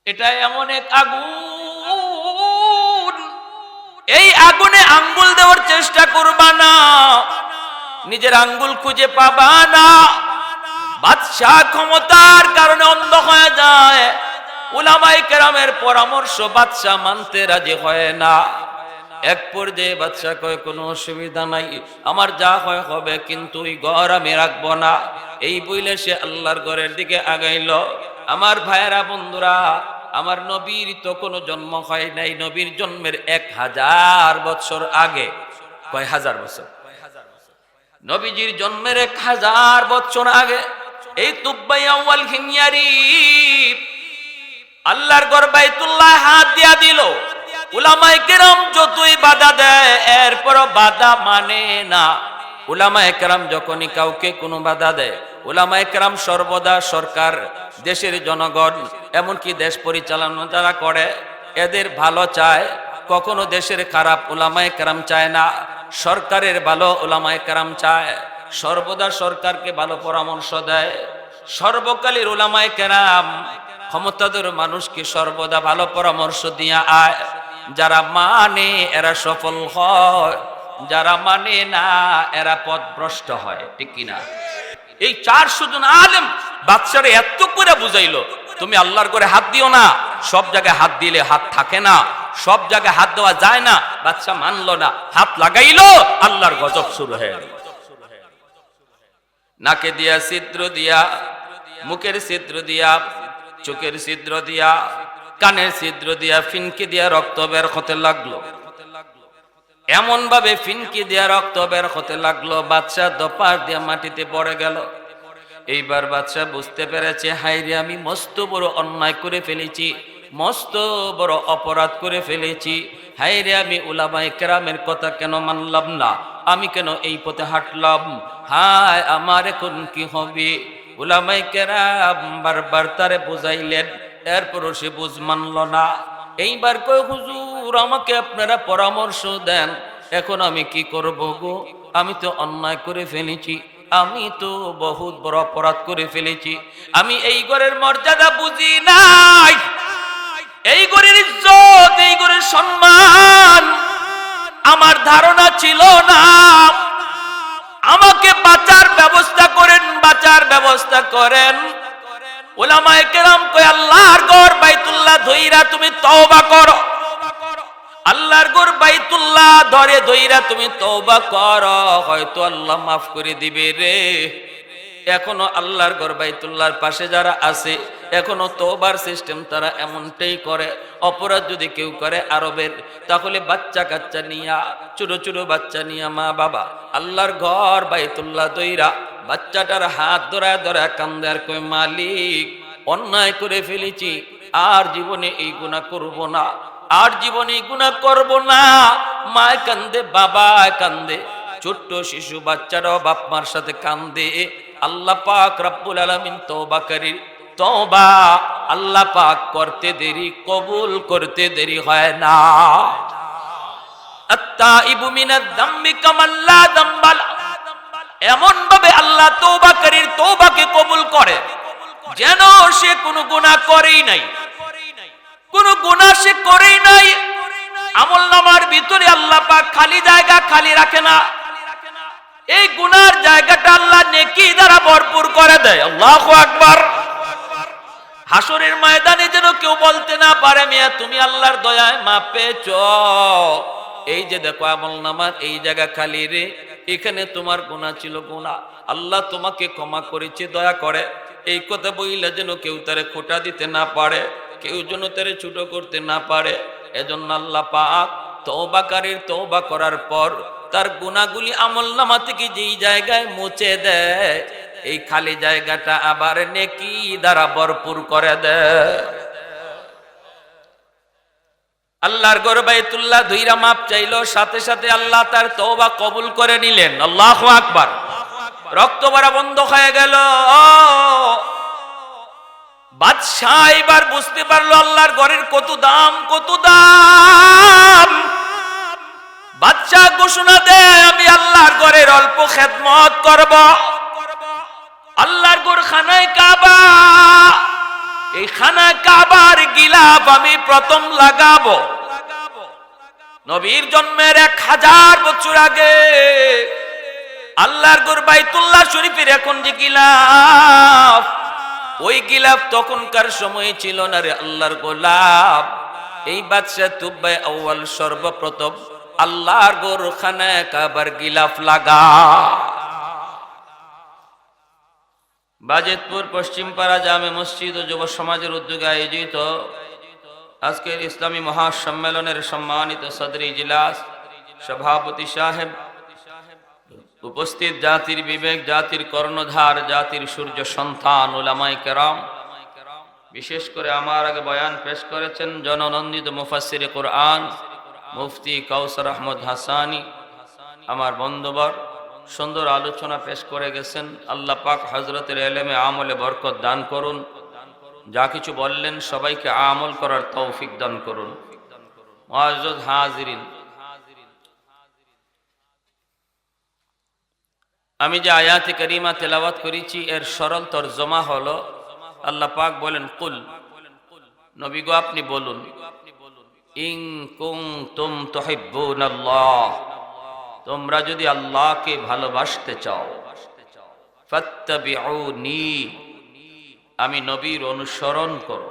এটা এমন এক আগুন, এই আগুনে আঙ্গুল দেওয়ার চেষ্টা করবা না, নিজের আঙ্গুল খুঁজে পাবা না। বাদশাহ ক্ষমতার কারণে অন্ধ হয়ে যায়, উলামায়ে কেরামের পরামর্শ বাদশাহ মানতে রাজি হয় না। এক পর্যায়ে বাদশাহ কয় কোনো অসুবিধা নাই, আমার যা হয় হবে, কিন্তু ওই ঘর আমি রাখবো না। এই বইলে সে আল্লাহর ঘরের দিকে আগাইল। আমার ভাইয়েরা বন্ধুরা, আমার নবীর তো কোনো জন্ম হয় নাই, নবীর জন্মের 1000 বছর আগে, কয় হাজার বছর, নবীজির জন্মের 1000 বছর আগে এই তুব্বাই আউয়াল হিময়ারি আল্লাহর ঘর বাইতুল্লাহ হাত দিয়া দিল। উলামায়ে কেরাম যতই বাধা দেয় এরপরও বাধা মানে না। উলামায়ে কেরাম যখনই কাউকে কোনো বাধা দেয়, উলামায়ে কেরাম সর্বদা সরকার, দেশের জনগণ, এমনকি দেশ পরিচালনা যারা করে এদের ভালো চায়, কখনো দেশের খারাপ উলামায়ে কেরাম চায় না। সরকারের ভালো উলামায়ে কেরাম চায়, সর্বদা সরকারকে ভালো পরামর্শ দেয়। সর্বকালের উলামায়ে কেরাম ক্ষমতাধর মানুষকে সর্বদা ভালো পরামর্শ দিয়া আয়। যারা মানে এরা সফল হয়, যারা মানে না এরা পথভ্রষ্ট হয়, ঠিক কিনা? এই 400 জন আলেম বাদশারে এত করে বুঝাইলো, তুমি আল্লাহর ঘরে হাত দিও না, সব জায়গায় হাত দিলে হাত থাকে না, সব জায়গায় হাত দেওয়া যায় না। বাদশা মানলো না, হাত লাগাইলো, আল্লাহর গজব শুরু হয়ে গেল। নাকে দিয়া ছিদ্র দিয়া, মুখের ছিদ্র দিয়া, চোখের ছিদ্র দিয়া, কানের ছিদ্র দিয়া, ফিনকি দিয়া রক্ত বের হতে লাগলো। এমন ভাবে ফিনকি দিয়া রক্ত বের হতে লাগলো, বাদশা দপার দিয়া মাটিতে পড়ে গেল। এইবার বাদশা বুঝতে পেরেছে, হায়রে আমি মস্ত বড় অন্যায় করে ফেলেছি, মস্ত বড় অপরাধ করে ফেলেছি। হায়রে আমি উলামায়ে কেরামের কথা কেন মানলাম না, আমি কেন এই পথে হাঁটলাম, হায় আমার এখন কি হবে? উলামায়ে কেরাম বারবার তারে বুঝাইলেন, এরপরও সে বুঝ মানল না। এইবার কয়, হুজুর আমাকে আপনারা পরামর্শ দেন, এখন আমি কি করব গো? আমি তো অন্যায় করে ফেলেছি, আমি তো বহুত বড় অপরাধ করে ফেলেছি, আমি এই ঘরের মর্যাদা বুঝি নাই, এই ঘরের ইজ্জত, এই ঘরের সম্মান আমার ধারণা ছিল না। আমাকে বাঁচার ব্যবস্থা করেন, বাঁচার ব্যবস্থা করেন। উলামায়ে কেরাম কয়, আল্লাহর ঘর বাইতুল্লাহ ধইরা তুমি তওবা করো, আল্লাহর ঘর বাইতুল্লাহ ধরে ধইরা তুমি তওবা করো, হয়তো আল্লাহ মাফ করে দিবে রে। এখনো আল্লাহর ঘর বাইতুল্লাহর পাশে যারা আছে এখনো তওবার সিস্টেম তারা এমনটাই করে। অপরাধ যদি কেউ করে আরবের, তাহলে বাচ্চা কাচ্চা নিয়া, ছোট ছোট বাচ্চা নিয়া মা বাবা আল্লাহর ঘর বাইতুল্লাহ দইরা বাচ্চাটার হাত ধরায় ধরায় কান্দে আর কই, মালিক অন্যায় করে ফেলেছি, আর জীবনে এই গুনাহ করব না, আর জীবনে এই গুনাহ করব না। মায় কান্দে, বাবা কান্দে, ছোট্ট শিশু বাচ্চারাও বাপ মার সাথে কান্দে। আল্লাহ পাক রব্বুল আলামিন তওবাকারীর তওবা আল্লাহ পাক করতে দেরি, কবুল করতে দেরি হয় না। আত্তাইবু মিনাদ যামবি কামান লা যামবা লা, এমন ভাবে আল্লাহ তওবাকারীর তওবাকে কবুল করে যেন সে কোনো গুনাহ করেই নাই, কোনো গুনাহ সে করেই নাই। আমলনামার ভিতরে আল্লাহ পাক খালি জায়গা খালি রাখে না, এই গুনার জায়গাটা আল্লাহ নেকি দ্বারা ভরপুর করে দেয়। আল্লাহু আকবার। হাসরের ময়দানে যেন কেউ বলতে না পারে, মিয়া তুমি আল্লাহর দয়ায় মাপ পেয়েছো, এই যে দেখো আমলনামার এই জায়গা খালি রে, এখানে তোমার গুনাহ ছিল, গুনাহ আল্লাহ তোমাকে ক্ষমা করেছে দয়া করে। এই কথা বইলে যেন কেউ তারে খোঁটা দিতে না পারে, কেউ যেন তারে ছোট করতে না পারে। এজন্য আল্লাহ পাক তওবাকারীর তওবা করার পর তার গুনাহগুলি আমলনামা থেকে যেই জায়গায় মুছে দেয়, এই খালি জায়গাটা আবার নেকি দ্বারা ভরপুর করে দেয়। আল্লাহর ঘর বাইতুল্লাহ ধইরা মাপ চাইলো, সাথে সাথে আল্লাহ তার তওবা কবুল করে নিলেন। আল্লাহু আকবার। রক্ত ভরা বন্ধ হয়ে গেল। বাদশাহ এবার বুঝতে পারলো আল্লাহর ঘরের কত দাম, কত দাম। বাদশাহ ঘোষণা দেয়, আমি আল্লাহর ঘরের অল্প খেদমত করব। আল্লাহর ঘর খানায় কাবা, এই খানায় কাবার গিলা গিলাফ আমি প্রথম লাগাবো। নবীর জন্মের 1000 বছর আগে আল্লাহর ঘর বাইতুল্লাহ শরীফের এখন যে গিলাফ, ওই গিলাফ তখনকার সময় ছিল না রে আল্লাহর গোলাপ। এই বাদশা তুবাই আউয়াল সর্বপ্রথম আল্লাহর ঘর খানা কাবার গিলাফ লাগা। বাজেতপুর পশ্চিমপাড়া জামে মসজিদ ও যুব সমাজের উদ্যোগে আয়োজিত আজকের ইসলামী মহাসম্মেলনের সম্মানিত সদরি ইজলাস সভাপতি সাহেব, উপস্থিত জাতির বিবেক, জাতির কর্ণধার, জাতির সূর্য সন্তান উলামায়ে কেরাম, বিশেষ করে আমার আগে বয়ান পেশ করেছেন জননন্দিত মুফাসসিরে কোরআন মুফতি কাউসার আহমদ হাসানি, আমার বন্ধুবর সুন্দর আলোচনা পেশ করে গেছেন। আল্লাহ পাক হযরতের ইলমে আমলে বরকত দান করুন। যা কিছু বললেন সবাইকে আমল করার তৌফিক দান করুন। মুআজ্জাজ হাজিরিন, আমি যে আয়াতে কারিমা তেলাওয়াত করেছি এর সরল তরজমা হলো, আল্লাহ পাক বলেন কুল, নবী গো আপনি বলুন, ইন কুনতুম তুহিব্বুনাল্লাহ, তোমরা যদি আল্লাহকে ভালোবাসতে চাও, ফাত্তাবিউনি, আমি নবীর অনুসরণ করো,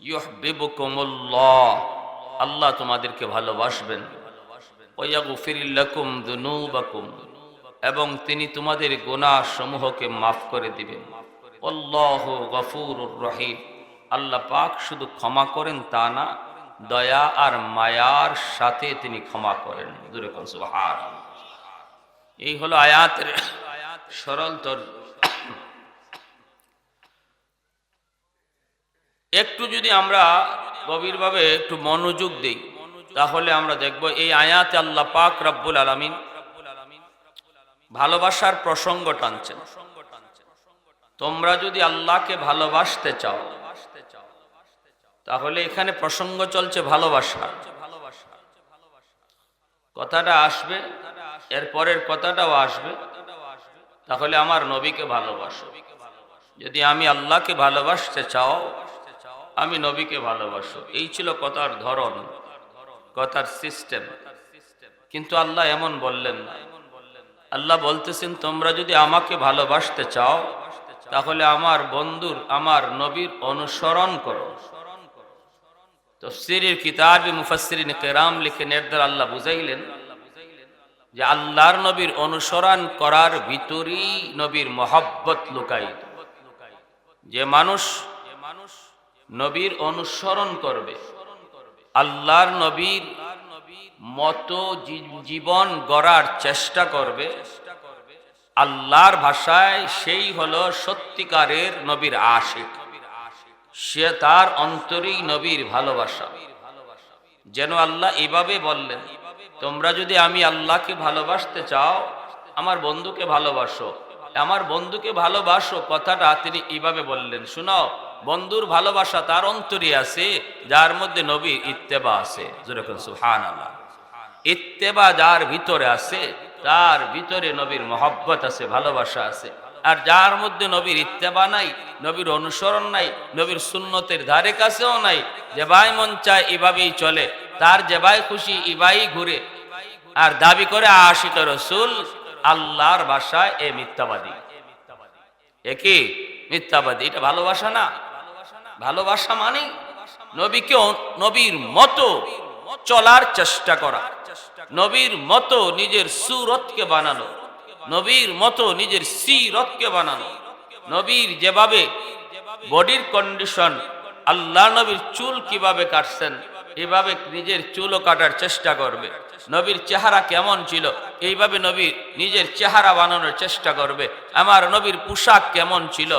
ইউহিব্বুকুমুল্লাহ, আল্লাহ তোমাদেরকে ভালোবাসবেন, ওয়া ইয়াগফির লাকুম যুনুবাকুম, এবং তিনি তোমাদের গুনাহ সমূহকে মাফ করে দিবেন। আল্লাহু গফুরুর রহিম, আল্লাহ পাক শুধু ক্ষমা করেন তা না, দয়া আর মায়ার সাথে তিনি ক্ষমা করেন। জোরে কোন সুবহানাল্লাহ। এই হলো আয়াতের সরল তরজমা। একটু যদি আমরা গভীরভাবে একটু মনোযোগ দেই তাহলে আমরা দেখব এই আয়াতে আল্লাহ পাক রব্বুল আলামিন ভালোবাসার প্রসঙ্গ টানছেন। তোমরা যদি আল্লাহকে ভালোবাসতে চাও, তাহলে এখানে প্রসঙ্গ চলছে ভালোবাসা। কথাটা আসবে, এর পরের কথাটাও আসবে, তাহলে আমার নবীকে ভালোবাসো। যদি আমি আল্লাহকে ভালোবাসতে চাও, আমি নবীকে ভালোবাসো। এই ছিল কথার ধরন, কথার সিস্টেম। কিন্তু আল্লাহ এমন বললেন না। আল্লাহ বলতেছেন তোমরা যদি আমাকে ভালোবাসতে চাও, তাহলে আমার বন্ধুর, আমার নবীর অনুসরণ করো। তাফসীরের কিতাবে মুফাসসিরিন কেরাম লিখেন, এর দ্বারা আল্লাহ বুঝাইলেন যে আল্লাহর নবীর অনুসরণ করার ভিতরেই নবীর মহব্বত লুকায়িত। যে মানুষ নবীর অনুসরণ করবে, আল্লাহর নবীর মতো জীবন গড়ার চেষ্টা করবে, আল্লাহর ভাষায় সেই হলো সত্যিকারের নবীর আশিক। সে তার অন্তরেই নবীর ভালোবাসা। যেন আল্লাহ এভাবে বললেন, তোমরা যদি আমি আল্লাহকে ভালোবাসতে চাও, আমার বন্ধুকে ভালোবাসো। আমার বন্ধুকে ভালোবাসো কথাটা তিনি এভাবে বললেন, শুনো, বন্ধুর ভালোবাসা তার অন্তরে আছে যার মধ্যে নবীর ইত্তেবা আছে। যেরকম সুবহানাল্লাহ। ইত্তেবা যার ভিতরে আছে তার ভিতরে নবীর মহব্বত আছে, ভালোবাসা আছে। আর যার মধ্যে নবীর ইত্তেবা নাই, নবীর অনুসরণ নাই, নবীর সুন্নতের ধারে কাছেও নাই, যে ভাই মন চায় এভাবেই চলে, তার যে ভাই খুশি এভাবেই ঘুরে, আর দাবি করে আশিক রাসূল, আল্লাহর ভাষায় এ মিথ্যাবাদী। একই মিথ্যাবাদী। এটা ভালোবাসা না। ভালোবাসা মানে নবীকে নবীর মতো চলার চেষ্টা করা, নবীর মতো নিজের সুরতকে বানানো, নবীর মতো নিজের সিরতকে বানানো। নবীর যেভাবে বডির কন্ডিশন, আল্লাহ নবীর চুল কিভাবে কাটছেন, এভাবে নিজের চুলও কাটার চেষ্টা করবে। নবীর চেহারা কেমন ছিল, এইভাবে নবীর নিজের চেহারা বানানোর চেষ্টা করবে। আমার নবীর পোশাক কেমন ছিল,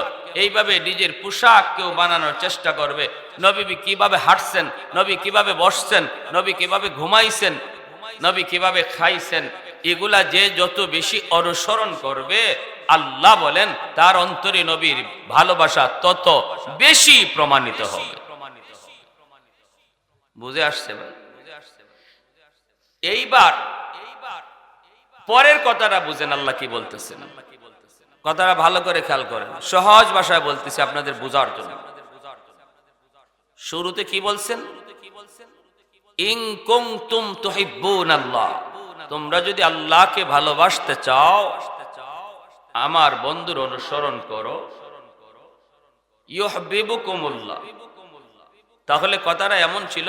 এইভাবে নিজের পোশাক কেউ বানানোর চেষ্টা করবে। নবী কিভাবে হাঁটছেন, নবী কিভাবে বসছেন, নবী কিভাবে ঘুমাইছেন, নবী কিভাবে খাইছেন, এগুলা যে যত বেশি অনুসরণ করবে, আল্লাহ বলেন তার অন্তরে নবীর ভালোবাসা তত বেশি প্রমাণিত হবে। বুঝে আসছে ভাই? এইবার পরের কথাটা বুঝেন, আল্লাহ কি বলতেছেন। কথাটা ভালো করে খেয়াল করেন, সহজ ভাষায় বলতেছি আপনাদের বোঝার জন্য। শুরুতে কি বলছেন? ইন কুনতুম তুহিব্বুনাল্লাহ, তোমরা যদি আল্লাহকে ভালোবাসতে চাও আমার বন্ধুর অনুসরণ করো, ইউহিব্বুকুমুল্লাহ। তাহলে কথাটা এমন ছিল,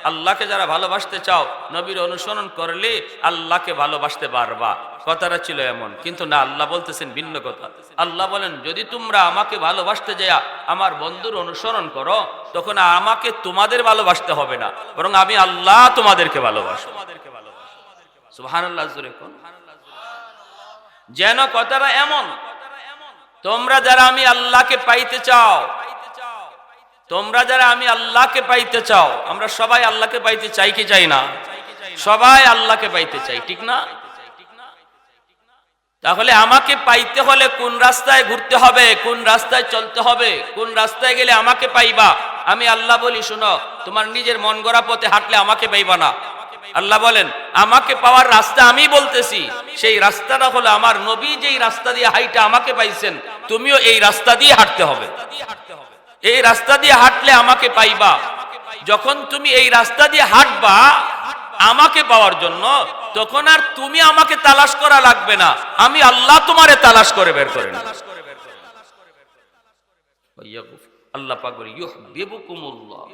আল্লাহকে যারা ভালোবাসতে চাও নবীর অনুসরণ করলে আল্লাহকে ভালোবাসতে পারবা, কথাটা ছিল এমন। কিন্তু না, আল্লাহ বলতেছেন ভিন্ন কথা। আল্লাহ বলেন, যদি তোমরা আমাকে ভালোবাসতে যাও আমার বন্ধুর অনুসরণ করো, তখন আমাকে তোমাদের ভালোবাসতে হবে না, বরং আমি আল্লাহ তোমাদেরকে ভালোবাসবো। সুবহানাল্লাহ, জোরে কোন। যেন কথাটা এমন, তোমরা যারা আমি আল্লাহকে পাইতে চাও, তোমরা যারা আমি আল্লাহকে পাইতে চাও, আমরা সবাই আল্লাহকে পাইতে চাই কি চাই না? সবাই আল্লাহকে পাইতে চাই, ঠিক না? তাহলে আমাকে পাইতে হলে কোন রাস্তায় ঘুরতে হবে, কোন রাস্তায় চলতে হবে, কোন রাস্তায় গেলে আমাকে পাইবা? আমি আল্লাহ বলি, শোনো, তোমার নিজের মন গড়া পথে হাঁটলে আমাকে পাইবা না। আল্লাহ বলেন, আমাকে পাওয়ার রাস্তা আমি বলতেছি, সেই রাস্তাটা হলো আমার নবী যেই রাস্তা দিয়ে হাইটা আমাকে পাইছেন, তুমিও এই রাস্তা দিয়ে হাঁটতে হবে। এই রাস্তা দিয়ে হাঁটলে আমাকে পাইবা। যখন তুমি এই রাস্তা দিয়ে হাঁটবা আমাকে পাওয়ার জন্য, তখন আর তুমি আমাকে তালাশ করা লাগবে না, আমি আল্লাহ তোমারে তালাশ করে বের করে নেব। আল্লাহ পাক বলে ইউহিব্বুকুমুল্লাহ,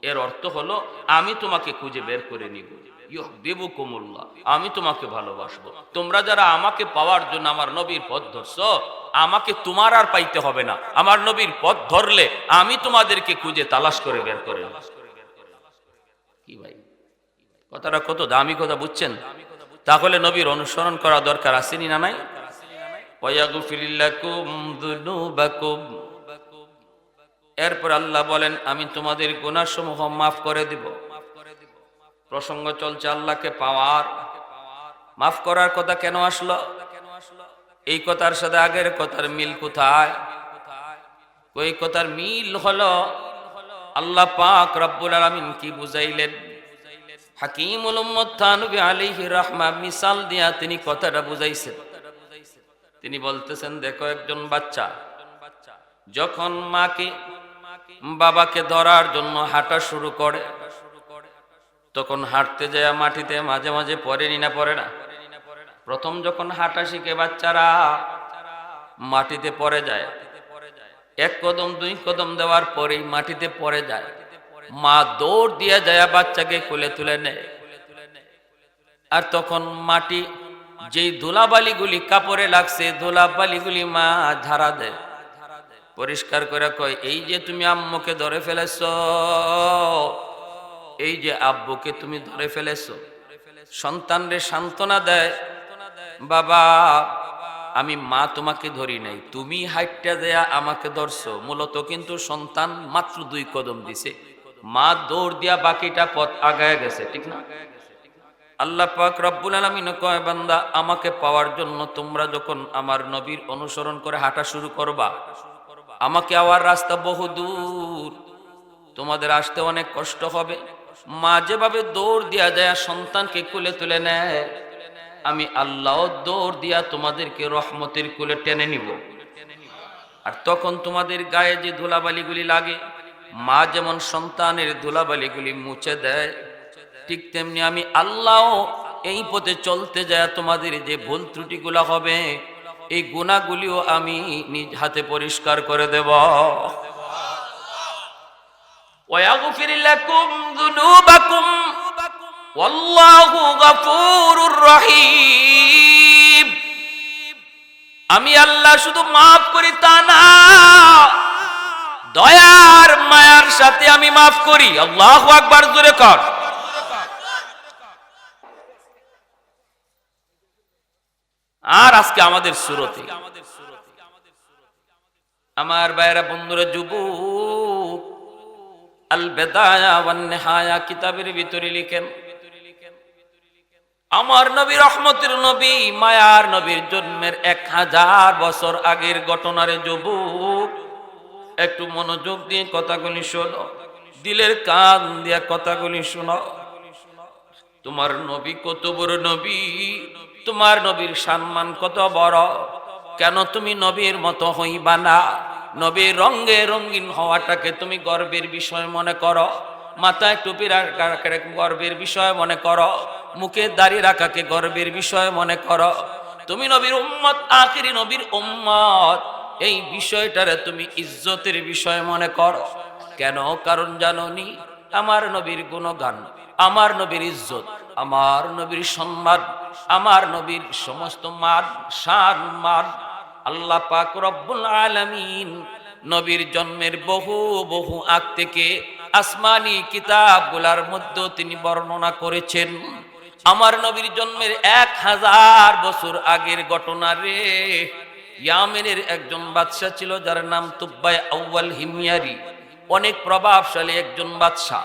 এর অর্থ হলো আমি তোমাকে খুঁজে বের করে নিব। ইউহিব্বুকুমুল্লাহ, আমি তোমাকে ভালোবাসবো। তোমরা যারা আমাকে পাওয়ার জন্য আমার নবীর পথ ধরছো, আমাকে তোমার আর পাইতে হবে না। আমার নবীর পথ ধরলে আমি তোমাদেরকে খুঁজে তালাশ করে বের করে নেব। কি ভাই, কথাটা কত দামি কথা, বুঝছেন? তাহলে নবীর অনুসরণ করা দরকার আসেনি না নাই? ওয়ায়াগফিরুল্লাকুম যুনুবাকুম, এরপর আল্লাহ বলেন আমি তোমাদের গুনাহসমূহ মাফ করে দিব। প্রসঙ্গ চলছে আল্লাহকে পাওয়ার, মাফ করার কথা কেন আসলো? এই কথার সাথে আগের কথার মিল কোথায়? ওই কথার মিল হলো আল্লাহ পাক রব্বুল আলামিন কি বুঝাইলেন? হাকিমুল উম্মত নবী আলাইহির রাহমা মিসাল দিয়া তিনি কথাটা বুঝাইছেন। তিনি বলতেছেন, দেখো একজন বাচ্চা যখন মাকে বাবাকে ধরার জন্য হাঁটা শুরু করে, তখন হাঁটতে যায় মাটিতে মাঝে মাঝে পড়েনি না পড়ে না? প্রথম যখন হাঁটা শিখে বাচ্চারা মাটিতে পড়ে যায়, এক কদম দুই কদম দেওয়ার পরেই মাটিতে পড়ে যায়। মা দৌড় দিয়ে যায় বাচ্চাকে কোলে তুলে নেয়। আর তখন মাটি যেই ধুলাবালিগুলি কাপড়ে লাগছে, ধুলাবালিগুলি মা ঝাড়া দেয়, পরিষ্কার করে কয়, এই যে তুমি আম্মুকে ধরে ফেলেছ, এই যে আব্বুকে তুমি ধরে ফেলেছ। সন্তানরে সান্ত্বনা দেয়, বাবা আমি মা তোমাকে ধরি নাই, তুমি হাইটটা দেয়া আমাকে ধরছো। মূলত কিন্তু সন্তান মাত্র 2 কদম দিছে, মা দৌড় দিয়া বাকিটা পথ আগায় গেছে, ঠিক না? আল্লাহ পাক রব্বুল আলামিন কয়, বান্দা আমাকে পাওয়ার জন্য তোমরা যখন আমার নবীর অনুসরণ করে হাঁটা শুরু করবা, আমাকে আওয়ার রাস্তা বহু দূর, তোমাদের আসতে অনেক কষ্ট হবে। মা যেভাবে দৌড় দিয়া যায় সন্তানকে কোলে তুলে নেয়, আমি আল্লাহ দৌড় দিয়া তোমাদেরকে রহমতের কোলে টেনে নিব। আর তখন তোমাদের গায়ে যে ধুলাবালিগুলি লাগে, মা যেমন সন্তানের ধুলাবালিগুলি মুছে দেয়, ঠিক তেমনি আমি আল্লাহ এই পথে চলতে যায় তোমাদের যে ভুল ত্রুটিগুলো হবে, এই গুনাহগুলিও আমি নিজ হাতে পরিষ্কার করে দেব। ওয়াগফির লাকুম যুনুবাকুম ওয়াল্লাহু গফুরুর রহিম। আমি আল্লাহ শুধু মাফ করি তা না, দয়ার মায়ার সাথে আমি মাফ করি। আল্লাহু আকবার, জোরে কর। আর আজকে আমাদের সুরতে আমার ভাইরা বন্ধুরা, যুবক আল বেদায়া ওয়ান নিহায়া কিতাবের ভিতরে লিখেন, আমার নবী রহমতের নবী মায়ার নবীর জন্মের 1000 বছর আগের ঘটনারে যুবক একটু মনোযোগ দিয়ে কথাগুলি শোনো, দিলের কান দিয়ে কথাগুলি শোনো। তোমার নবী কত বড় নবী, তোমার নবীর সম্মান কত বড়, কেন তুমি নবীর মতো হইবা না? নবীর রঙে রঙিন হওয়াটাকে তুমি গর্বের বিষয় মনে করো, মাথায় টুপি রাখাকে গর্বের বিষয় মনে করো, মুখে দাড়ি রাখাকে গর্বের বিষয় মনে করো। তুমি নবীর উম্মত, আখিরি নবীর উম্মত, এই বিষয়টারে তুমি ইজ্জতের বিষয় মনে করো। কেন? কারণ জানোনি আমার নবীর গুণগান, আমার নবীর ইজ্জত, আমার নবীর সম্মান, আমার নবীর সমস্ত মান শান মান আল্লাহ পাক রব্বুল আলামিন নবীর জন্মের বহু বহু আগ থেকে আসমানি কিতাবগুলার মধ্যে তিনি বর্ণনা করেছেন। আমার নবীর জন্মের 1000 বছর আগের ঘটনা রে। ইয়ামেনের একজন বাদশা ছিল যার নাম তুব্বাই আউয়াল হিময়ারি। অনেক প্রভাবশালী একজন বাদশা,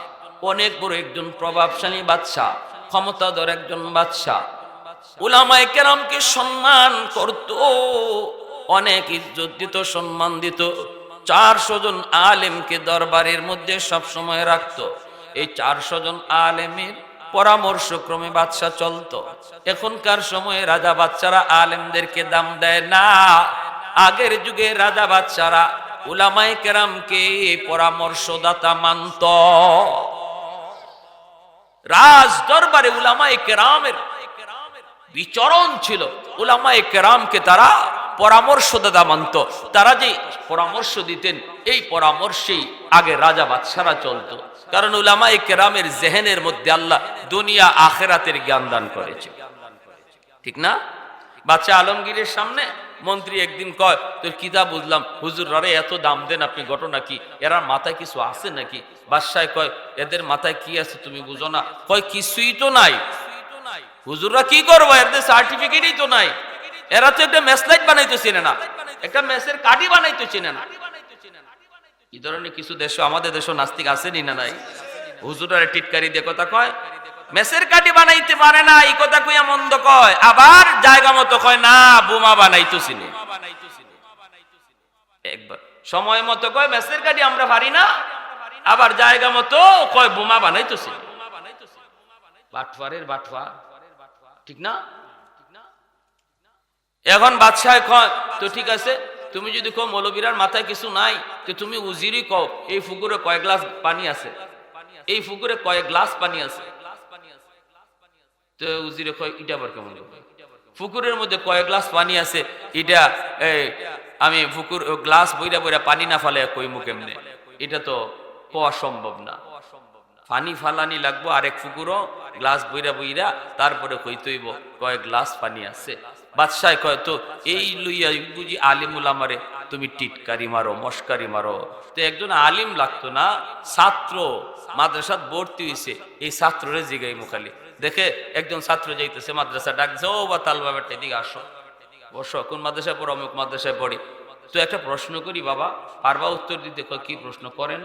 অনেক বড় একজন প্রভাবশালী বাদশা, ক্ষমতাধর একজন বাদশা। উলামায়ে কেরামকে সম্মান করত, অনেক ইজ্জত দিত, সম্মান দিত। 400 জন আলেমকে দরবারের মধ্যে সব সময় রাখত। এই 400 জন আলেমের পরামর্শক্রমে বাদশা চলতো। এখনকার সময়ে রাজা বাদশারা আলেমদেরকে দাম দেয় না। আগের যুগে রাজা বাদশারা উলামায়ে কেরামকে পরামর্শদাতা মানত। রাজ দরবারে উলামায়ে কেরামের বিচরণ ছিল। উলামায়ে কেরামকে তারা পরামর্শদাতা মানত। তারা যে পরামর্শ দিতেন, এই পরামর্শেই আগে রাজা বাদশারা চলতো। কারণ উলামায়ে কেরামের জেহেনের মধ্যে আল্লাহ দুনিয়া আখেরাতের জ্ঞান দান করেছে, ঠিক না? বাদশা আলমগীরের সামনে মন্ত্রী একদিন কয়, তোর কিতাব বুঝলাম, হুজুর আরে এত দাম দেন আপনি, ঘটনা কি? এরা মাথায় কিছু আছে নাকি? বাদশাহ কয়, এদের মাথায় কি আছে তুমি বুঝো না? কয়, কিছুই তো নাই। হুজুররা কি করবো, এদের সার্টিফিকেটই তো নাই। এরা তো একটা মেসলাইট বানাইতে চিনে না, একটা মেসের কাঠি বানাইতে চিনে না। এই ধরনের কিছু দেশ, আমাদের দেশও নাস্তিক আছেনি না নাই? হুজুরারে টিটকারি দিয়ে কথা কয়, মেসের কাঠি বানাইতে পারে না, এই কথা কইয়া মন্দ কয়। আবার জায়গা মতো কয়, না বোমা বানাইতে চিনে। একবার সময় মতো কয় মেসের কাঠি আমরা পারি না, আবার জায়গা মতো কয় বোমা বানাইতে চিনে। বাটফারের বাটফা, ঠিক না? এখন বাদশাহ কয়, তো ঠিক আছে, তুমি যদি কও মৌলবীরার মাথায় কিছু নাই, তো তুমি উজিরই কও এই পুকুরে কয় গ্লাস পানি আছে, এই পুকুরে কয় গ্লাস পানি আছে। তো উজিরে কয়, এটা আবার কেমন? পুকুরের মধ্যে কয় গ্লাস পানি আছে, এটা আমি পুকুর গ্লাস বইরা বইরা পানি না ফালে কইমু কেমনে? এটা তো কোয়া সম্ভব না। পানি ফালানি লাগবো আরেক পুকুরও গ্লাস বইরা বইরা, তারপরে কইতেইব কয় গ্লাস পানি আছে। বাদশাহ কয়, তো এই লইয়া বুঝি আলিমুল আমারে তুমি টিটকারি মারো, মস্কারি মারো? তো একজন আলিম লাগতো না, ছাত্র মাদ্রাসাত ভর্তি হইছে, এই ছাত্ররে জিগাই মুখালি দেখে একজন ছাত্র যাইতেছে মাদ্রাসা, ডাকছে, ও বা তাল বাবা এদিকে আসো, বসো। কোন মাদ্রাসায় পড়ো? অমুক মাদ্রাসায় পড়ি। তো একটা প্রশ্ন করি বাবা, পারবা উত্তর দিতে? কি প্রশ্ন করেন?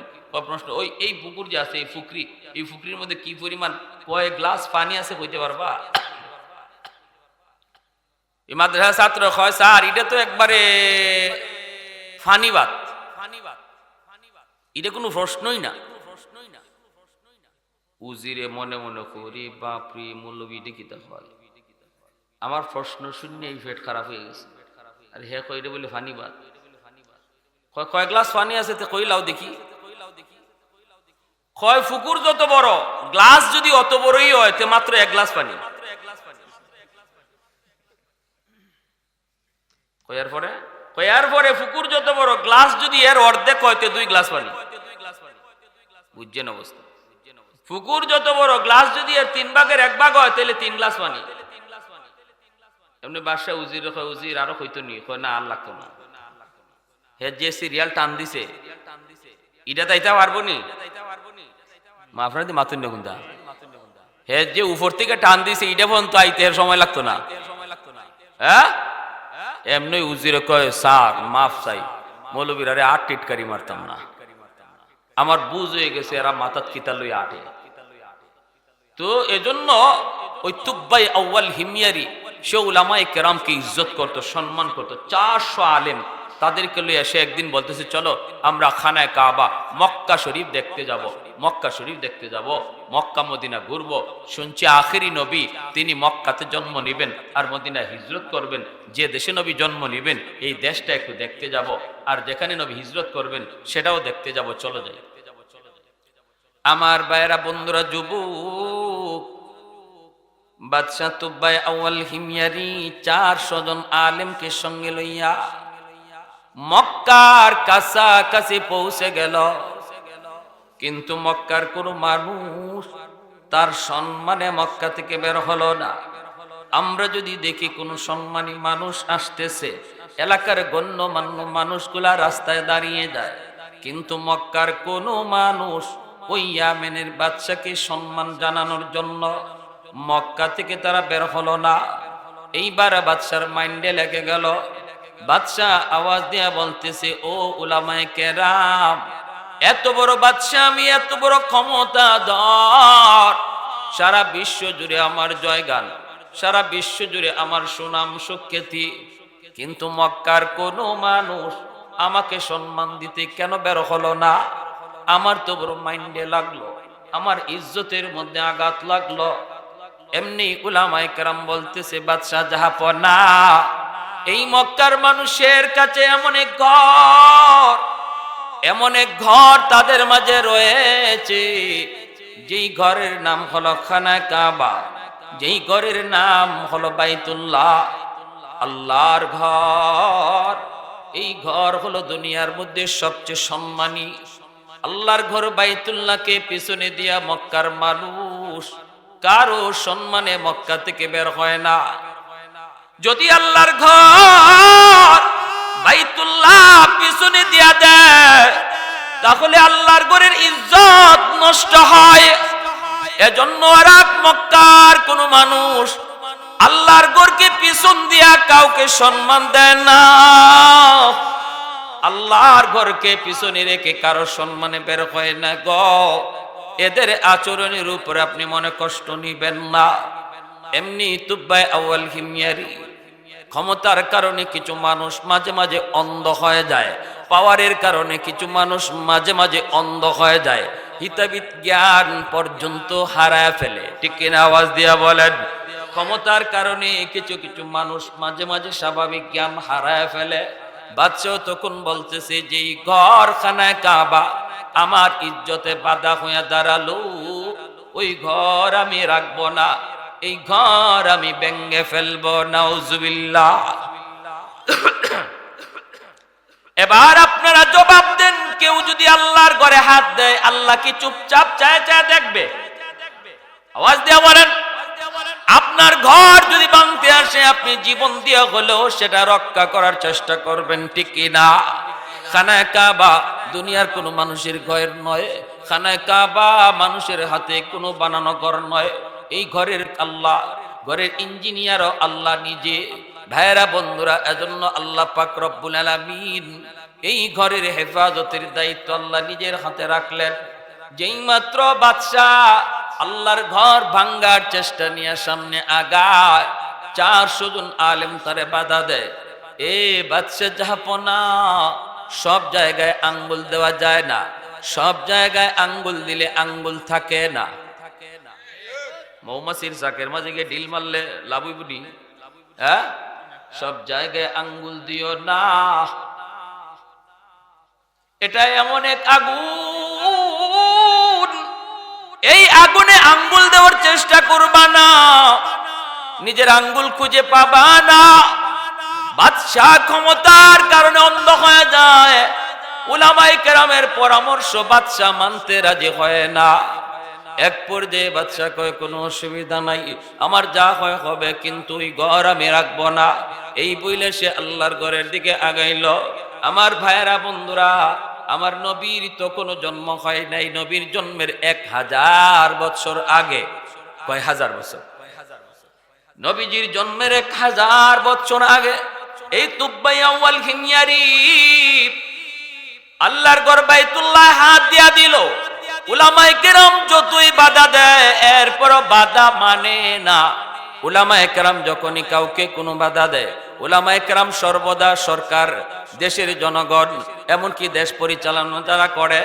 প্রশ্ন, ওই এই পুকুর যে আছে, এই পুকুরি, এই পুকুরির মধ্যে কি পরিমাণ কয় গ্লাস পানি আছে কইতে পারবা? এই মাদ্রাসা ছাত্র কয়, স্যার এটা তো একবারে ফানিবাদ, এটা কোনো প্রশ্নই না। উজিরে মনে মনে করি, বাপরে মৌলবী ডেকে হয়, আমার প্রশ্ন শুনে এই পেট খারাপ হয়ে গেছে। আর হে কই রে বলে ফানিবাদ, কয় গ্লাস পানি আছে? কই লাও দেখি। কয় পুকুর যত বড়, গ্লাস যদি অত বড়ই হয়, তে মাত্র 1 গ্লাস পানি। কয়ার পরে পুকুর যত বড়, গ্লাস যদি এর অর্ধেক হয়, তে 2 গ্লাস পানি। বুঝছেন অবস্থা? পুকুর যত বড়, গ্লাস যদি এর 3 ভাগের 1 ভাগ হয়, তাহলে 3 গ্লাস পানি। এমনি বাদশা উজির কয়, উজির আরো কইতো নি? কয়, না আর লাগতো না। হে যে সিরিয়াল টান দিছে, এটা তাইতে পারবো নি? মাফরাদি মাতুন গুন্দা, হে যে উপর থেকে টান দিছে, এটা পর্যন্ত আইতে সময় লাগতো না? হ্যাঁ, এমনি উজিরে কয়, স্যার মাফ চাই, মৌলবীর আরে আর টিটকারি মারতাম না, আমার বুঝ হয়ে গেছে এরা মাথাত কিতা লই আটে। তো এজন্য ওই তুব্বাই আউয়াল হিময়ারি সে উলামায়ে কেরামকে ইজ্জত করতো, সম্মান করতো। 400 আলেম তাদেরকে লইয়া সে একদিন বলতেছে, চলো আমরা খানায় কাবা মক্কা শরীফ দেখতে যাব, মক্কা শরীফ দেখতে যাব, মক্কা মদিনা ঘুরবো। শুনছি আখেরি নবী তিনি মক্কাতে জন্ম নেবেন আর মদিনা হিজরত করবেন। যে দেশে নবী জন্ম নেবেন এই দেশটা একটু দেখতে যাব, আর যেখানে নবী হিজরত করবেন সেটাও দেখতে যাব, চলো যাই। আমার ভাইয়েরা, বন্ধুরা, যুবক, বাদশাহ তুব্বাই আউয়াল হিময়ারি 400 জন আলেমকে সঙ্গে লইয়া মক্কার কাছাকাছি পৌঁছে গেল। কিন্তু মক্কার কোনো মানুষ তার সম্মানে মক্কা থেকে বের হলো না। আমরা যদি দেখি কোনো সম্মানী মানুষ আসতেছে, এলাকার গণ্যমান্য মানুষগুলা রাস্তায় দাঁড়িয়ে যায়, কিন্তু মক্কার কোনো মানুষ ওই ইয়ামেনের বাদশাকে সম্মান জানানোর জন্য মক্কা থেকে তারা বের হলো না। এইবার বাদশার মাইন্ডে লেগে গেল। বাদশাহ আওয়াজ দিয়া বলতেছে, ও উলামায়ে কেরাম, এত বড় বাদশাহ আমি, এত বড় ক্ষমতাধর, সারা বিশ্ব জুড়ে আমার জয়গান, সারা বিশ্ব জুড়ে আমার সুনাম সুখ্যাতি, কিন্তু মক্কার কোনো মানুষ আমাকে সম্মান দিতে কেন বের হলো না? আমার তো বড় মাইন্ডে লাগলো, আমার ইজ্জতের মধ্যে আঘাত লাগলো। এমনি উলামায়ে কেরাম বলতেছে, বাদশাহ জাহাপনা, এই মক্কার মানুষের কাছে এমন এক ঘর তাদের মাঝে রয়েছে, যেই ঘরের নাম হলো খানায়ে কাবা, যেই ঘরের নাম হলো বাইতুল্লাহ, আল্লাহর ঘর। এই ঘর হলো দুনিয়ার মধ্যে সবচেয়ে সম্মানী। আল্লাহর ঘর বাইতুল্লাহকে পিছনে দিয়া মক্কার মানুষ কারো সম্মানে মক্কা থেকে বের হয় না। যদি আল্লাহর ঘর বাইতুল্লাহ পিছনে দিয়া দেয়, তাহলে আল্লাহর ঘরের ইজ্জত নষ্ট হয়। এজন্য আর মক্কার কোন মানুষ আল্লাহর ঘরকে পিছন দিয়া কাউকে সম্মান দেয় না। আল্লাহর ঘরকে পিছনে রেখে কারো সম্মানে বের হয় না গো। এদের আচরণের উপরে আপনি মনে কষ্ট নিবেন না। এমনি তুব্বাই আউয়াল হিময়ারি ক্ষমতার কারণে কিছু মানুষ মাঝে মাঝে অন্ধ হয়ে যায়, পাওয়ারের কারণে কিছু মানুষ মাঝে মাঝে অন্ধ হয়ে যায়, হিতাবিদ জ্ঞান পর্যন্ত হারায় ফেলে। ঠিক কিনা? আওয়াজ দিয়া বলেন। ক্ষমতার কারণে কিছু কিছু মানুষ মাঝে মাঝে স্বাভাবিক জ্ঞান হারায় ফেলে। বাদশাহ তখন বলতেছে, যে ঘর খানায়ে কাবা আমার ইজ্জতে বাধা হয়ে দাঁড়ালো, ওই ঘর আমি রাখবো না, এই ঘর আমি ভেঙে ফেলবো। নাউজুবিল্লাহ। এবার আপনারা জবাব দেন, কেউ যদি আল্লাহর ঘরে হাত দেয়, আল্লাহ কি চুপচাপ চায় চায় দেখবে? আওয়াজ দিয়ে বলেন। আপনার ঘর যদি ভাঙতে আসে, আপনি জীবন দিয়ে হলেও সেটা রক্ষা করার চেষ্টা করবেন, ঠিক কিনা? খানায়ে কাবা দুনিয়ার কোনো মানুষের ঘর নয়, খানায়ে কাবা মানুষের হাতে কোনো বানানো ঘর নয়। এই ঘরের আল্লাহ, ঘরের ইঞ্জিনিয়ারও আল্লাহ নিজে। ভাইরা, বন্ধুরা, এজন্য আল্লাহ পাক রব্বুল আলামিন এই ঘরের হেফাজতের দায়িত্ব আল্লাহ নিজের হাতে রাখলেন। যেই মাত্র বাদশাহ আল্লাহর ঘর ভাঙ্গার চেষ্টা নিয়ে সামনে আগায়, 400 জন আলেম তারে বাধা দেয়। এ বাদশাহ জাহাপনা, সব জায়গায় আঙ্গুল দেওয়া যায় না, সব জায়গায় আঙ্গুল দিলে আঙ্গুল থাকে না। মৌমাছির চাকের মাঝে গিয়ে ঢিল মারলে লাভ হইব নি? হ্যাঁ, সব জায়গায় আঙ্গুল দিও না। এটা এমন এক আগুন, এই আগুনে আঙ্গুল দেওয়ার চেষ্টা করবা না, নিজের আঙ্গুল খুঁজে পাবা না। বাদশাহ ক্ষমতার কারণে অন্ধ হয়ে যায়। উলামায়ে কেরামের পরামর্শ বাদশাহ মানতে রাজি হয় না। এক পর্যায়ে বাদশাহ কয়, কোনো অসুবিধা নাই, আমার যা হয় হবে, কিন্তু ওই ঘর আমি রাখবো না। এই বইলে সে আল্লাহর ঘরের দিকে আগাইল। আমার ভাইয়েরা, বন্ধুরা, আমার নবীর তো কোনো জন্ম হয় নাই। নবীর জন্মের 1000 বছর আগে, কয় হাজার বছর, নবীজির জন্মের 1000 বছর আগে এই তুব্বাই আউয়াল হিময়ারি আল্লাহর ঘর বাইতুল্লাহ হাত দিয়া দিল। উলামায়ে কেরাম যতই বাধা দেয়, এরপরও বাধা মানে না। উলামায়ে কেরাম যখনই কাউকে কোনো বাধা দেয়, উলামায়ে কেরাম সর্বদা সরকার, দেশের জনগণ, এমনকি দেশ পরিচালনা যারা করে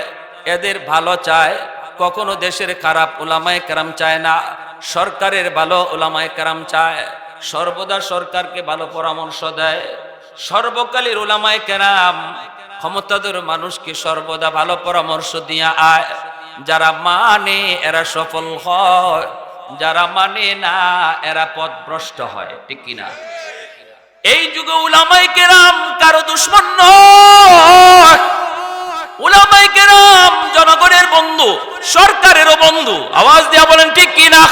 এদের ভালো চায়, কখনো দেশের খারাপ উলামায়ে কেরাম চায় না, সরকারের ভালো উলামায়ে কেরাম চায়, সর্বদা সরকারকে ভালো পরামর্শ দেয়। সর্বকালের উলামায়ে কেরাম ক্ষমতাধর মানুষকে সর্বদা ভালো পরামর্শ দিয়া আয়। যারা মানে এরা সফল হয়, যারা মানে না এরা পথভ্রষ্ট হয়, ঠিক কিনা? এই যুগে উলামায়ে কেরাম কারো দুশমন নয়। উলামায়ে কেরাম জনগণের বন্ধু, সরকারেরও বন্ধু। আওয়াজ দিয়া বলেন ঠিক কিনা?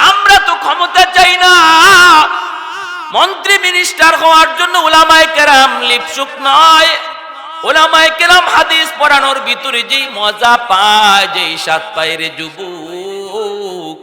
আমরা তো ক্ষমতা চাই না, মন্ত্রী মিনিস্টার হওয়ার জন্য উলামায়ে কেরাম লিপসুক নয়। উলামায়ে কেরাম হাদিস পড়ানোর ভিতরে যেই মজা পায়, যেই স্বাদ পায় রে যুবক,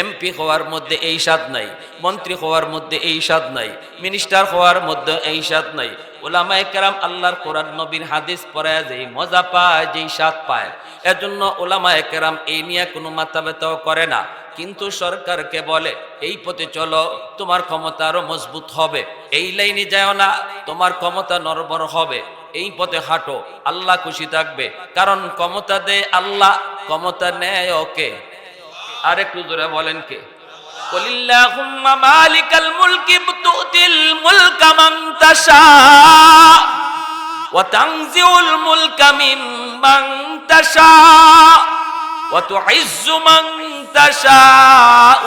এমপি হওয়ার মধ্যে এই স্বাদ নাই, মন্ত্রী হওয়ার মধ্যে এই স্বাদ নাই, মিনিস্টার হওয়ার মধ্যে এই স্বাদ নাই। উলামায়ে কেরাম আল্লাহর কোরআন নবীর হাদিস পড়ায় যেই মজা পায়, যেই স্বাদ পায়, এজন্য উলামায়ে কেরাম এই নিয়ে কোনো মাথা ব্যথাও করে না। কিন্তু সরকারকে বলে এই পথে চলো, তোমার ক্ষমতা আরো মজবুত হবে, এই লাইনে যাও না, তোমার ক্ষমতা নড়বড় হবে, এই পথে হাঁটো, আল্লাহ খুশি থাকবে। কারণ ক্ষমতা দেয় আল্লাহ, ক্ষমতা নেয় ওকে। আরেকটু জোরে বলেন কে? কুলিল্লাহুম্মা মালিকাল মুলকি তুতিল মুলকা মান তাশা ওয়া তানজিউল মুলকা মিম্মান তাশা ওয়া তুইজ্জু মান তাশা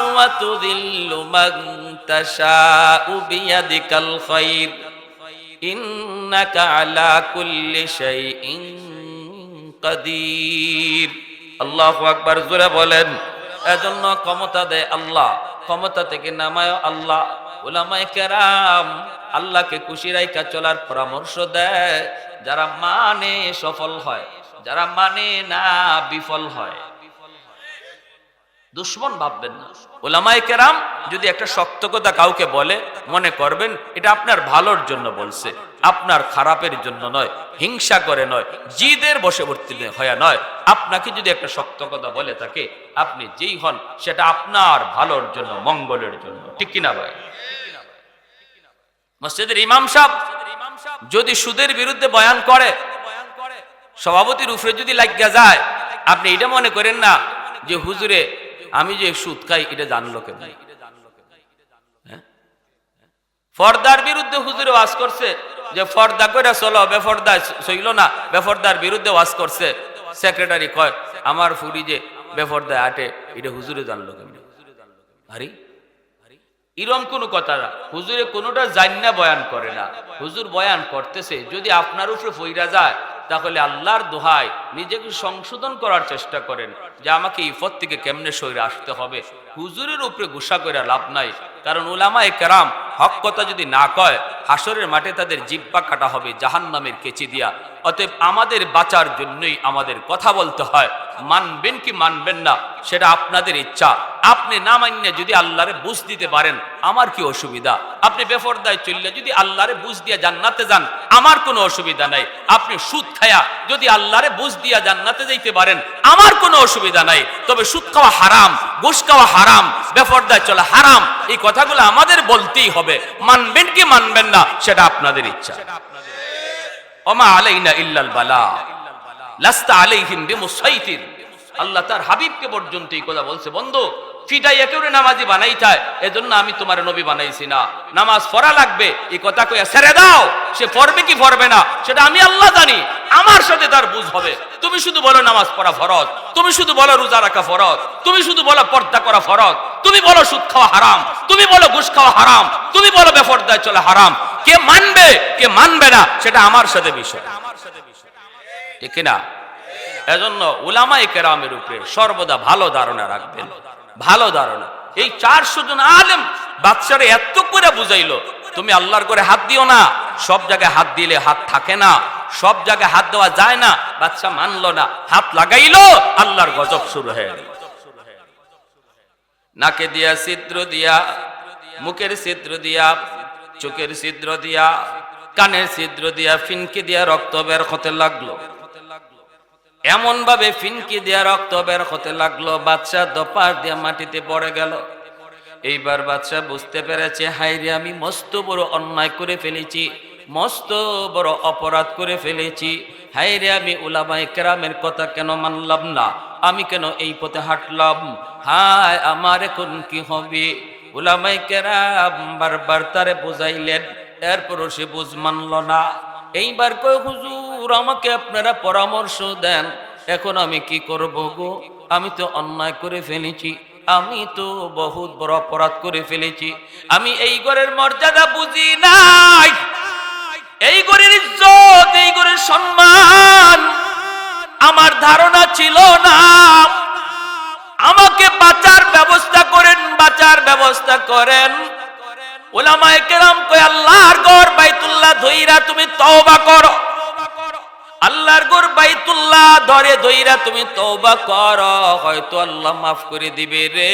ওয়া তুযিল্লু মান তাশা বিয়াদিকাল খায়র ইন্নাকা আলা কুল্লি শাইইন কাদির। আল্লাহু আকবার, জোরে বলেন। এজন্য ক্ষমতা দেয় আল্লাহ, ক্ষমতা থেকে নামায় আল্লাহ। উলামায়ে কেরাম আল্লাহকে খুশি রাইখা চলার পরামর্শ দেয়। যারা মানে সফল হয়, যারা মানে না বিফল হয়। দুশ্মন ভাববেন না। উলামায়ে কেরাম যদি একটা শক্ত কথা কাউকে বলে, মনে করবেন এটা আপনার ভালোর জন্য বলছে, আপনার খারাপের জন্য নয়, হিংসা করে নয়, জিদের বশবর্তী হয়ে নয়। আপনাকে যদি একটা শক্ত কথা বলে থাকে, আপনি যেই হন সেটা আপনার ভালোর জন্য, মঙ্গলের জন্য, ঠিক কিনা ভাই? মসজিদের ইমাম সাহেব যদি সুদের বিরুদ্ধে বয়ান করে, সভাপতির উপরে যদি লাগিয়া যায়, আপনি এটা মনে করেন না যে হুজুরে আমি যে সুদ খাই এটা জানলো কেন? পর্দার বিরুদ্ধে হুজুরে ওয়াজ করছে যে পর্দা করে চলো, বেপর্দা চইল না, বেপর্দার বিরুদ্ধে ওয়াজ করছে। সেক্রেটারি কয় আমার ফুরি যে বেপর্দায় আটে, এটা হুজুরে জানলো কেন? আরে এরকম কোন কথা না, হুজুরে কোনোটা জান্না বয়ান করে না। হুজুর বয়ান করতেছে, যদি আপনার উপরে ফইরা যায় তাহলে আল্লাহর দোহাই নিজেকে সংশোধন করার চেষ্টা করেন যে আমাকে ইফত থেকে কেমনে সইরে আসতে হবে। হুজুরের উপরে গুসা করে লাভ নাই, কারণ উলামায়ে কেরাম হক কথা যদি না কয়, হাসরের মাঠে তাদের জিহ্বা কাটা হবে জাহান্নামের কেচি দিয়া। অতএব আমাদের বাঁচার জন্যই আমাদের কথা বলতে হয়। মানবেন কি মানবেন না সেটা আপনাদের ইচ্ছা। আপনি না মানলে যদি আল্লাহরে বুঝ দিতে পারেন, আমার কি অসুবিধা? আপনি বেপরদায় চললে যদি আল্লাহরে বুঝ দিয়া জান্নাতে যান, আমার কোনো অসুবিধা নাই। আপনি সুদ খায়া যদি আল্লাহরে বুঝ দিয়া জান্নাতে যাইতে পারেন, আমার কোনো অসুবিধা নাই। তবে সুদ খাওয়া হারাম, ঘুষ খাওয়া হারাম, বেপরদায় চলা হারাম, এই কথাগুলো আমাদের বলতেই হবে। মানবেন কি মানবেন না সেটা আপনাদের ইচ্ছা। ওমা আলাইনা ইল্লাল বালা লাস্তা আলাইহিম বিমুসাইতির। আল্লাহ তার হাবিবকে পর্যন্ত এই কথা বলছে, বন্ধু ফিটাই একেবারে নামাজি বানাইতায়, এজন্য আমি তোমার নবী বানাইছি না। নামাজ পড়া লাগবে এই কথা কইয়া ছেড়ে দাও। সে পড়বে কি পড়বে না সেটা আমি আল্লাহ জানি, আমার সাথে তার বুঝ হবে। তুমি শুধু বলো নামাজ পড়া ফরজ, তুমি শুধু বলো রোজা রাখা ফরজ, তুমি শুধু বলো পর্দা করা ফরজ, তুমি বলো সুদ খাওয়া হারাম, তুমি বলো ঘুষ খাওয়া হারাম, তুমি বলো বেপরদায় চলা হারাম। কে মানবে কে মানবে না সেটা আমার সাথে বিষয়, ঠিক না? এজন্য উলামায়ে কেরামের উপরে সর্বদা ভালো ধারণা রাখবেন, ভালো ধারণা। এই 400 জন আলেম বাদশারে এত করে বুঝাইলো, তুমি আল্লাহর করে হাত দিও না। সব জায়গায় হাত দিলে হাত থাকে না, সব জায়গায় হাত দেওয়া যায় না। বাদশা মানলো না, হাত লাগাইলো, আল্লাহর গজব শুরু হয়ে গেল। নাকে দিয়া ছিদ্র দিয়া, মুখের ছিদ্র দিয়া, চোখের ছিদ্র দিয়া, কানের ছিদ্র দিয়া, ফিনকি দিয়া রক্ত বের হতে লাগলো। এমন ভাবে ফিনকি দিয়া রক্ত বের হতে লাগলো, বাদশা দপার দিয়া মাটিতে পড়ে গেল। এইবার বাদশা বুঝতে পেরেছে, হায়রে আমি মস্ত বড় অন্যায় করে ফেলেছি, মস্ত বড় অপরাধ করে ফেলেছি। হায়রে আমি উলামায়ে কেরামের কথা কেন মানলাম না, আমি কেন এই পথে হাঁটলাম, হায় আমার এখন কি হবে। উলামায়ে কেরাম বারবার তারে বুঝাইলেন, এরপরও সে বুঝ মানল না। এইবার কয়, হুজুর আমাকে আপনারা পরামর্শ দেন, এখন আমি কি করব গো, আমি তো অন্যায় করে ফেলেছি, আমি তো বহুত বড় অপরাধ করে ফেলেছি, আমি এই ঘরের মর্যাদা বুঝি নাই, এই ঘরের ইজ্জত, এই ঘরের সম্মান আমার ধারণা ছিল না, আমাকে বাঁচার ব্যবস্থা করেন, বাঁচার ব্যবস্থা করেন। উলামায়ে কেরাম কয়, আল্লাহর ঘর বাইতুল্লাহ ধইরা তুমি তওবা করো, আল্লাহর ঘর বাইতুল্লাহ ধরে ধইরা তুমি তওবা করো, হয়তো আল্লাহ মাফ করে দিবে রে।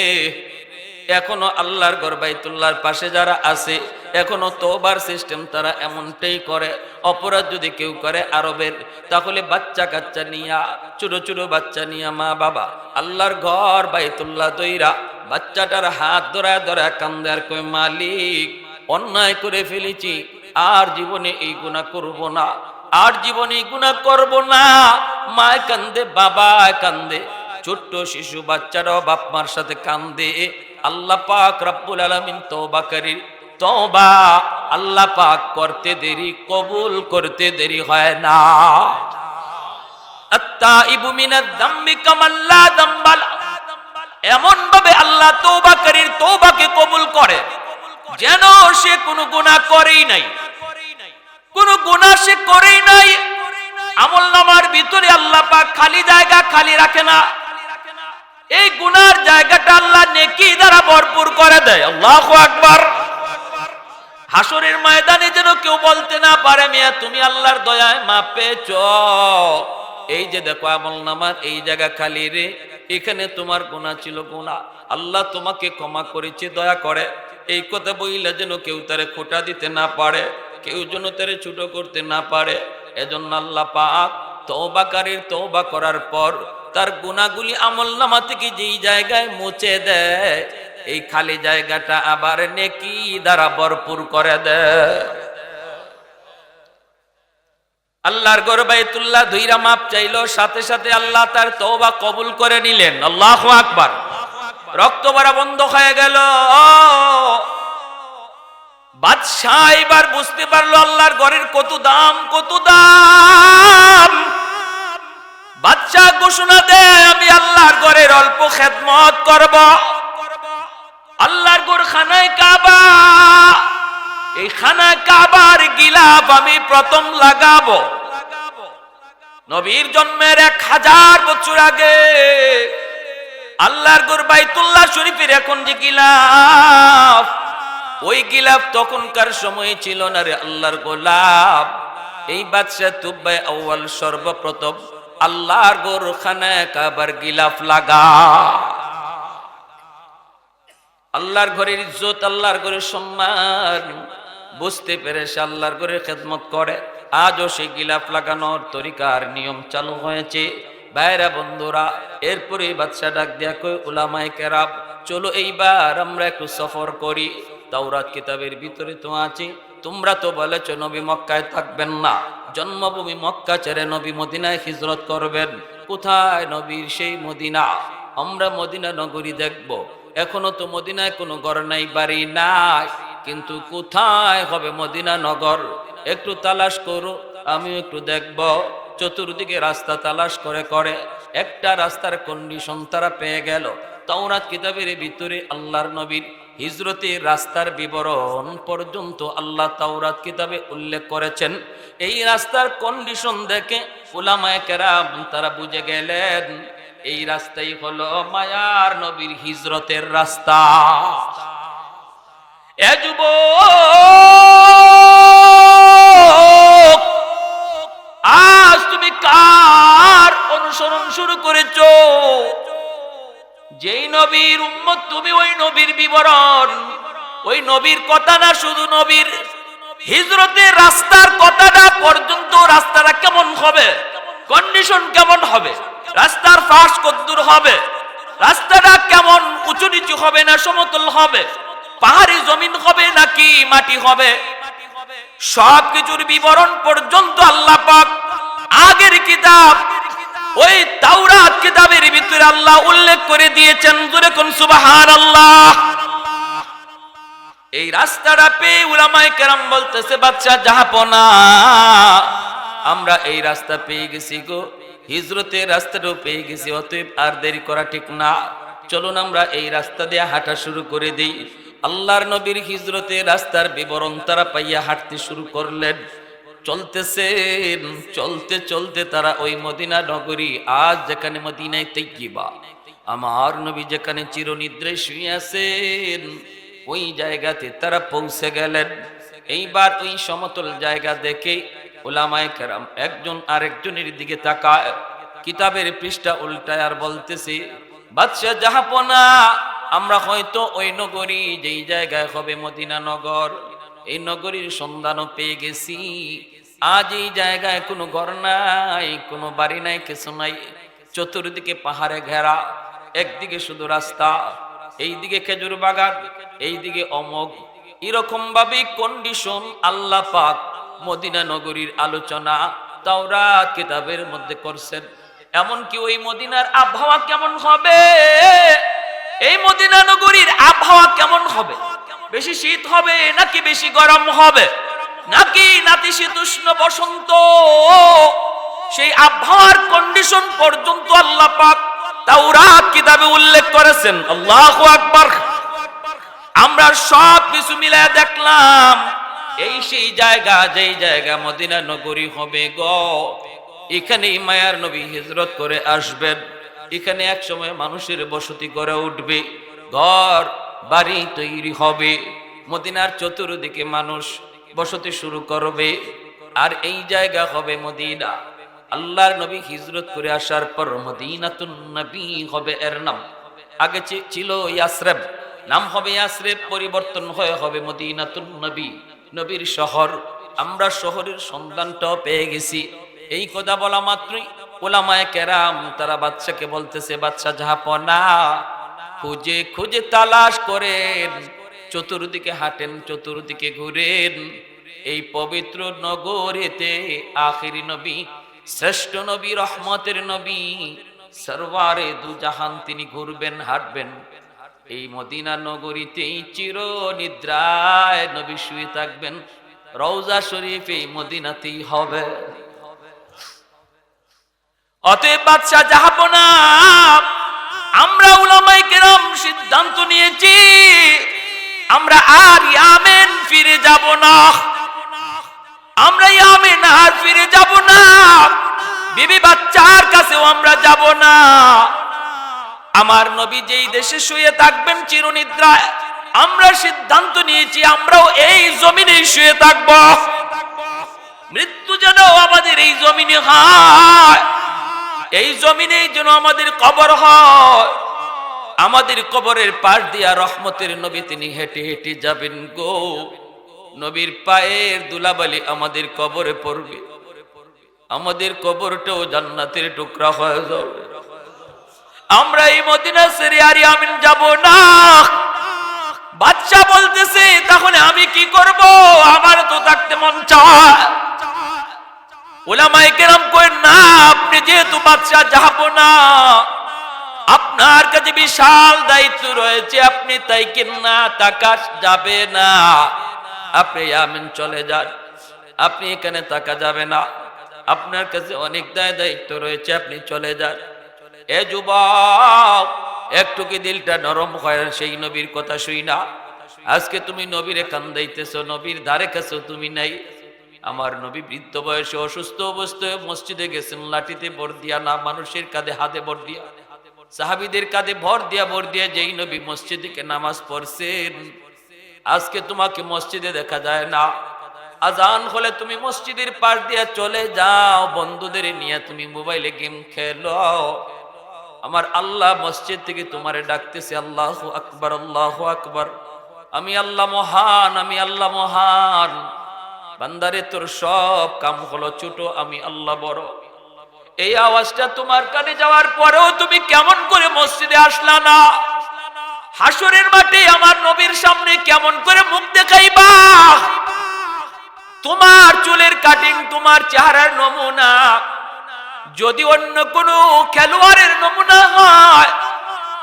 এখনো আল্লাহর ঘর বাইতুল্লাহর পাশে যারা আছে, এখনো তওবার সিস্টেম তারা এমনটাই করে। অপরাধ যদি কেউ করে আরবের, তাহলে বাচ্চা কাচ্চা নিয়া, ছোট ছোট বাচ্চা নিয়া মা বাবা আল্লাহর ঘর বাইতুল্লাহ দইরা বাচ্চাটার হাত ধরায় ধরায় কান্দে আর কই, মালিক অন্যায় করে ফেলেছি, আর জীবনে এই গুনাহ করব না, আর জীবনে এই গুনাহ করব না। মায় কান্দে, বাবা কান্দে, ছোট্ট শিশু বাচ্চারাও বাপ মার সাথে কান্দে। আল্লাহ পাক রব্বুল আলামিন তওবাকারীর তওবা আল্লাহ পাক করতে দেরি, কবুল করতে দেরি হয় না। আত্তাইবু মিনাদ যামবি কামান লা যামবা লা, এমন ভাবে আল্লাহ তওবাকারীর তওবাকে কবুল করে যেন সে কোনো গুনাহ করেই নাই, কোনো গুনাহ সে করেই নাই। আমলনামার ভিতরে আল্লাহ পাক খালি জায়গা খালি রাখে না, এই গুনার জায়গাটা আল্লাহ নেকি দ্বারা ভরপুর করে দেয়। আল্লাহু আকবার। হাসরের ময়দানে যেন কেউ বলতে না পারে, মিয়া তুমি আল্লাহর দয়ায় মাপ পেয়েছো, এই যে দেখো আমলনামার এই জায়গা খালি রে, এখানে তোমার গুনাহ ছিল, গুনাহ আল্লাহ তোমাকে ক্ষমা করেছে দয়া করে। এই কথা বইলে যেন কেউ তারে খোঁটা দিতে না পারে, কেউ যেন তারে ছোট করতে না পারে। এজন্য আল্লাহ পাক তওবাকারীর তওবা করার পর তার গুনাহগুলি আমলনামা থেকে যেই জায়গায় মুছে দেয়, এই খালি জায়গাটা আবার নেকি দ্বারা ভরপুর করে দেয়। আল্লাহর ঘর বাইতুল্লাহ ধইরা মাপ চাইলো, সাথে সাথে আল্লাহ তার তওবা কবুল করে নিলেন। আল্লাহু আকবার। রক্ত ভরা বন্ধ হয়ে গেল। বাদশাহ এবার বুঝতে পারলো আল্লাহর ঘরের কত দাম, কত দাম। বাদশাহ ঘোষণা দেয়, আমি আল্লাহর ঘরের অল্প খেদমত করব। আল্লাহর ঘর খানায় কাবা, এই খানায় কাবার গিলাফ আমি প্রথম লাগাবো। নবীর জন্মের 1000 বছর আগে আল্লাহর ঘর বাইতুল্লাহ শরীফের এখন যে গিলাফ, ওই গিলাফ তখনকার সময় ছিল না রে আল্লাহর গোলাপ। এই বাদশাহ তুব্বাই আউয়াল সর্বপ্রথম আল্লাহর ঘর খানায় কাবার গিলাফ লাগা। আল্লাহর ঘরের ইজ্জত, আল্লাহর ঘরের সম্মান বুঝতে পেরে সে আল্লাহর ঘরের খেদমত করে। আজও সেই গিলাফ লাগানোর তরিকার নিয়ম চালু হয়েছে। ভাইরা বন্ধুরা, এরপরে বাদশা ডাক দিয়া কয়, উলামায়ে কেরাম চলো এইবার আমরা একটু সফর করি। তাওরাত কিতাবের ভিতরে তো আছে, তোমরা তো বলেছো নবী মক্কায় থাকবেন না, জন্মভূমি মক্কা ছেড়ে নবী মদিনায় হিজরত করবেন। কোথায় নবীর সেই মদিনা? আমরা মদিনা নগরী দেখব। এখনো তো মদিনায় কোনো ঘর নাই, বাড়ি নাই, কিন্তু কোথায় হবে মদিনা নগর? একটু তালাশ করো, আমিও একটু দেখব। চতুর্দিকে রাস্তা তালাশ করে করে একটা রাস্তার কন্ডিশন তারা পেয়ে গেল। তাওরাত কিতাবের ভিতরে আল্লাহর নবীর হিজরতের রাস্তার বিবরণ পর্যন্ত আল্লাহ তাওরাত কিতাবে উল্লেখ করেছেন। এই রাস্তার কন্ডিশন দেখে উলামায়ে কেরাম তারা বুঝে গেলেন এই রাস্তাই হলো মায়ার নবীর হিজরতের রাস্তা। এ যুবক, আজ তুমি কার অনুসরণ শুরু করেছো? যেই নবীর উম্মত তুমি, ওই নবীর বিবরণ, ওই নবীর কথা না, শুধু নবীর হিজরতের রাস্তার কথাটা পর্যন্ত রাস্তাটা কেমন হবে, কন্ডিশন কেমন হবে, রাস্তার ফাঁস কদ্দুর হবে, রাস্তাটা কেমন, উঁচু নিচু হবে না সমতল হবে, পাহাড়ি জমিন হবে নাকি মাটি হবে, সবকিছুর বিবরণ পর্যন্ত আল্লাহ পাক আগের কিতাব ওই তাওরাত কিতাবের ভিতরে আল্লাহ উল্লেখ করে দিয়েছেন। জোরে কোন সুবহানাল্লাহ। এই রাস্তাটা পেয়ে উলামায়ে কেরাম বলতেছে, বাদশা জাহাপনা, আমরা এই রাস্তা পেয়ে গেছি গো, হিজরতের রাস্তাটাও পেয়ে গেছি, অতএব আর দেরি করা ঠিক না, চলুন আমরা এই রাস্তা দিয়ে হাঁটা শুরু করে দেই। আল্লাহর নবীর হিজরতের রাস্তার বিবরণ তারা পাইয়া হাঁটতে শুরু করলেন। চলতেছেন, চলতে চলতে তারা ওই মদিনা নগরী, আজ যেখানে মদিনায়ে তাইয়্যিবা, আমার নবী যেখানে চিরনিদ্রায় শুয়ে আছেন, ওই জায়গাতে তারা পৌঁছে গেলেন। এইবার ওই সমতল জায়গা দেখে উলামায়ে কেরাম একজন আরেকজনের দিকে তাকায়, কিতাবের পৃষ্ঠা উল্টায় আর বলতেছে, বাদশা জাহাপনা, আমরা হয়তো ওই নগরী যেই জায়গায় হবে মদিনা নগর, এই নগরীর সন্ধানও পেয়ে গেছি। আজ এই জায়গায় কোনো ঘর নাই, কোনো বাড়ি নাই, কিছু নাই, চতুর্দিকে পাহাড়ে ঘেরা, একদিকে শুধু রাস্তা, এইদিকে খেজুর বাগান, এইদিকে অমোঘ, এরকম ভাবে কন্ডিশন আল্লাহ পাক মদিনা নগরীর আলোচনা তাওরাত কিতাবের মধ্যে করছেন। এমনকি ওই মদিনার আবহাওয়া কেমন হবে, এই মদিনা নগরীর আবহাওয়া কেমন হবে, বেশি শীত হবে নাকি বেশি গরম হবে, নাকি নাতিশীতোষ্ণ বসন্ত, সেই আবহাওয়ার কন্ডিশন পর্যন্ত আল্লাহ পাক তাওরাত কিতাবে উল্লেখ করেছেন। আল্লাহু আকবার। আমরা সব কিছু মিলায় দেখলাম, এই সেই জায়গা, যেই জায়গা মদিনা নগরী হবে গো, এখানেই মায়ার নবী হিজরত করে আসবেন, এখানে এক সময় মানুষের বসতি গড়ে উঠবে, ঘর বাড়ি তৈরি হবে, মদিনার চতুর্দিকে মানুষ বসতি শুরু করবে, আর এই জায়গা হবে মদিনা। আল্লাহর নবী হিজরত করে আসার পর মদিনাতুন নবী হবে এর নাম। আগে ছিল ইয়াসরিব, নাম হবে ইয়াসরিব, পরিবর্তন হয়ে হবে মদিনাতুন নবী, নবীর শহর। আমরা শহরের সন্ধানটাও পেয়ে গেছি। এই কথা বলা মাত্রই উলামায়ে কেরাম তারা বাদশাকে বলতেছে, বাদশা জাহাপনা, খুঁজে খুঁজে তালাশ করেন, চতুর্দিকে হাঁটেন, চতুর্দিকে ঘুরেন, এই পবিত্র নগরীতে আখিরি নবী, শ্রেষ্ঠ নবী, রহমতের নবী, সরওয়ারে দু জাহান তিনি ঘুরবেন, হাঁটবেন। এই মদিনা নগরীতেই চির নিদ্রায় নবী শুয়ে থাকবেন, রওজা শরীফ এই মদিনাতেই হবে। অতএব বাদশা জাহাপনা, আমরা উলামায়ে কেরাম সিদ্ধান্ত নিয়েছি, আমরা আর ইয়ামেন ফিরে যাব না, আমরা ইয়ামেন আর ফিরে যাব না, বিবি বাচ্চার কাছেও আমরা যাব না। আমার নবী যেই দেশে শুয়ে থাকবেন চিরনিদ্রায়, আমরা সিদ্ধান্ত নিয়েছি আমরাও এই জমিনে শুয়ে থাকব, মৃত্যু যেন আমাদের এই জমিনে হয়, এই জমিনে যেন আমাদের কবর হয়, আমাদের কবরের পাশ দিয়া রহমতের নবী তিনি হেঁটে হেঁটে যাবেন গো, নবীর পায়ের দুলাবালি আমাদের কবরে পড়বে, আমাদের কবরটাও জান্নাতের টুকরা হয়ে যাবে। আমরা এই মদিনা ছেড়ে আর ইয়ামেন যাব না। বাদশা বলতেছে, তাহলে আমি কি করব, আমার তো থাকতে মন চায়। উলামায়ে কেরাম কয়, না, আপনি যেহেতু বাদশা জাহাপনা, আপনার কাছে বিশাল দায়িত্ব রয়েছে, আপনি তাই কিনা তাকা যাবে না, আপনি ইয়ামেন চলে যান, আপনি এখানে তাকা যাবে না, আপনার কাছে অনেক দায়িত্ব রয়েছে, আপনি চলে যান। এ যুবক, একটু কি দিলটা নরম হয় সেই নবীর কথা শুই না? আজকে তুমি নবীরে কান্দাইতেছো, নবীর ধারে কাছে তুমি নাই। আমার নবী বৃদ্ধ বয়সে অসুস্থ অবস্থায় মসজিদে গেছেন, লাঠিতে ভর দিয়া না, মানুষের কাঁধে হাতে ভর দিয়া, সাহাবীদের কাঁধে ভর দিয়া যেই নবী মসজিদে নামাজ পড়ছেন, আজকে তোমাকে মসজিদে দেখা যায় না। আজান হলে তুমি মসজিদের পাশ দিয়া চলে যাও, বন্ধুদের নিয়ে তুমি মোবাইলে গেম খেলো। আমার আল্লাহ মসজিদ থেকে তোমারে ডাকতেছে, আল্লাহু আকবার, আল্লাহু আকবার, আমি আল্লাহ মহান, আমি আল্লাহ মহান। বান্দারে তোর সব কাম হলো ছোট, আমি আল্লাহ বড়। এই আওয়াজটা তোমার কানে যাওয়ার পরেও তুমি কেমন করে মসজিদে আসলা না? হাসরের মাঠে আমার নবীর সামনে কেমন করে মুখ দেখাইবা? তোমার চুলের কাটিং, তোমার চেহারার নমুনা যদি অন্য কোনো খেলোয়াড়ের নমুনা হয়,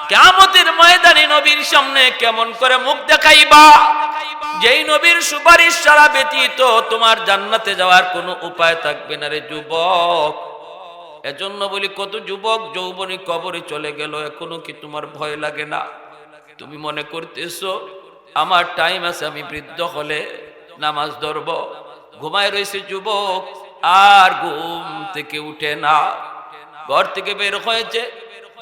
কিয়ামতের ময়দানে নবীর সামনে কেমন করে মুখ দেখাইবা? যেই নবীর সুপারিশ ছাড়া ব্যতীত তোমার জান্নাতে যাওয়ার কোনো উপায় থাকবে না রে যুবক। এজন্য বলি, কত যুবক যৌবনী কবরে চলে গেল, এখনো কি তোমার ভয় লাগে না? তুমি মনে করতেছো আমার টাইম আছে, আমি বৃদ্ধ হলে নামাজ ধরব। ঘুমায় রয়েছে যুবক, আর ঘুম থেকে উঠে না। ঘর থেকে বের হয়েছে,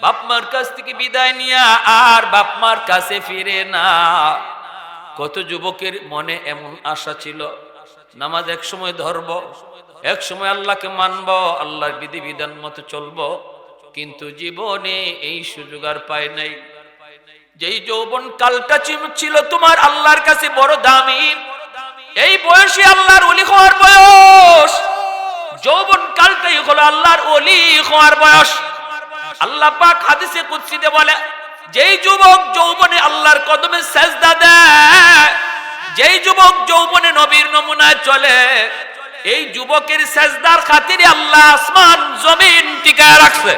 বাপ মার কাছ থেকে বিদায় নিয়া আর বাপ মার কাছে ফিরে না। কত যুবকের মনে এমন আশা ছিল, নামাজ এক সময় ধরব, এক সময় আল্লাহকে মানব, আল্লাহর বিধিবিধান মতো চলব, কিন্তু জীবনে এই সুযোগ আর পায় নাই। যেই যৌবন কালটা ছিল তোমার আল্লাহর কাছে বড় দামি, এই বয়সে আল্লাহর ওলি হওয়ার বয়স। যৌবন কালটাই হলো আল্লাহর ওলি হওয়ার বয়স। আল্লাহ পাক হাদিসে কুদসিতে বলে, যেই যুবক যৌবনে আল্লাহর কদমে সেজদা দেয়, যেই যুবক যৌবনে নবীর নমুনায় চলে, এই যুবকের সেজদার খাতিরে আল্লাহ আসমান জমিন টিকায় রাখছে।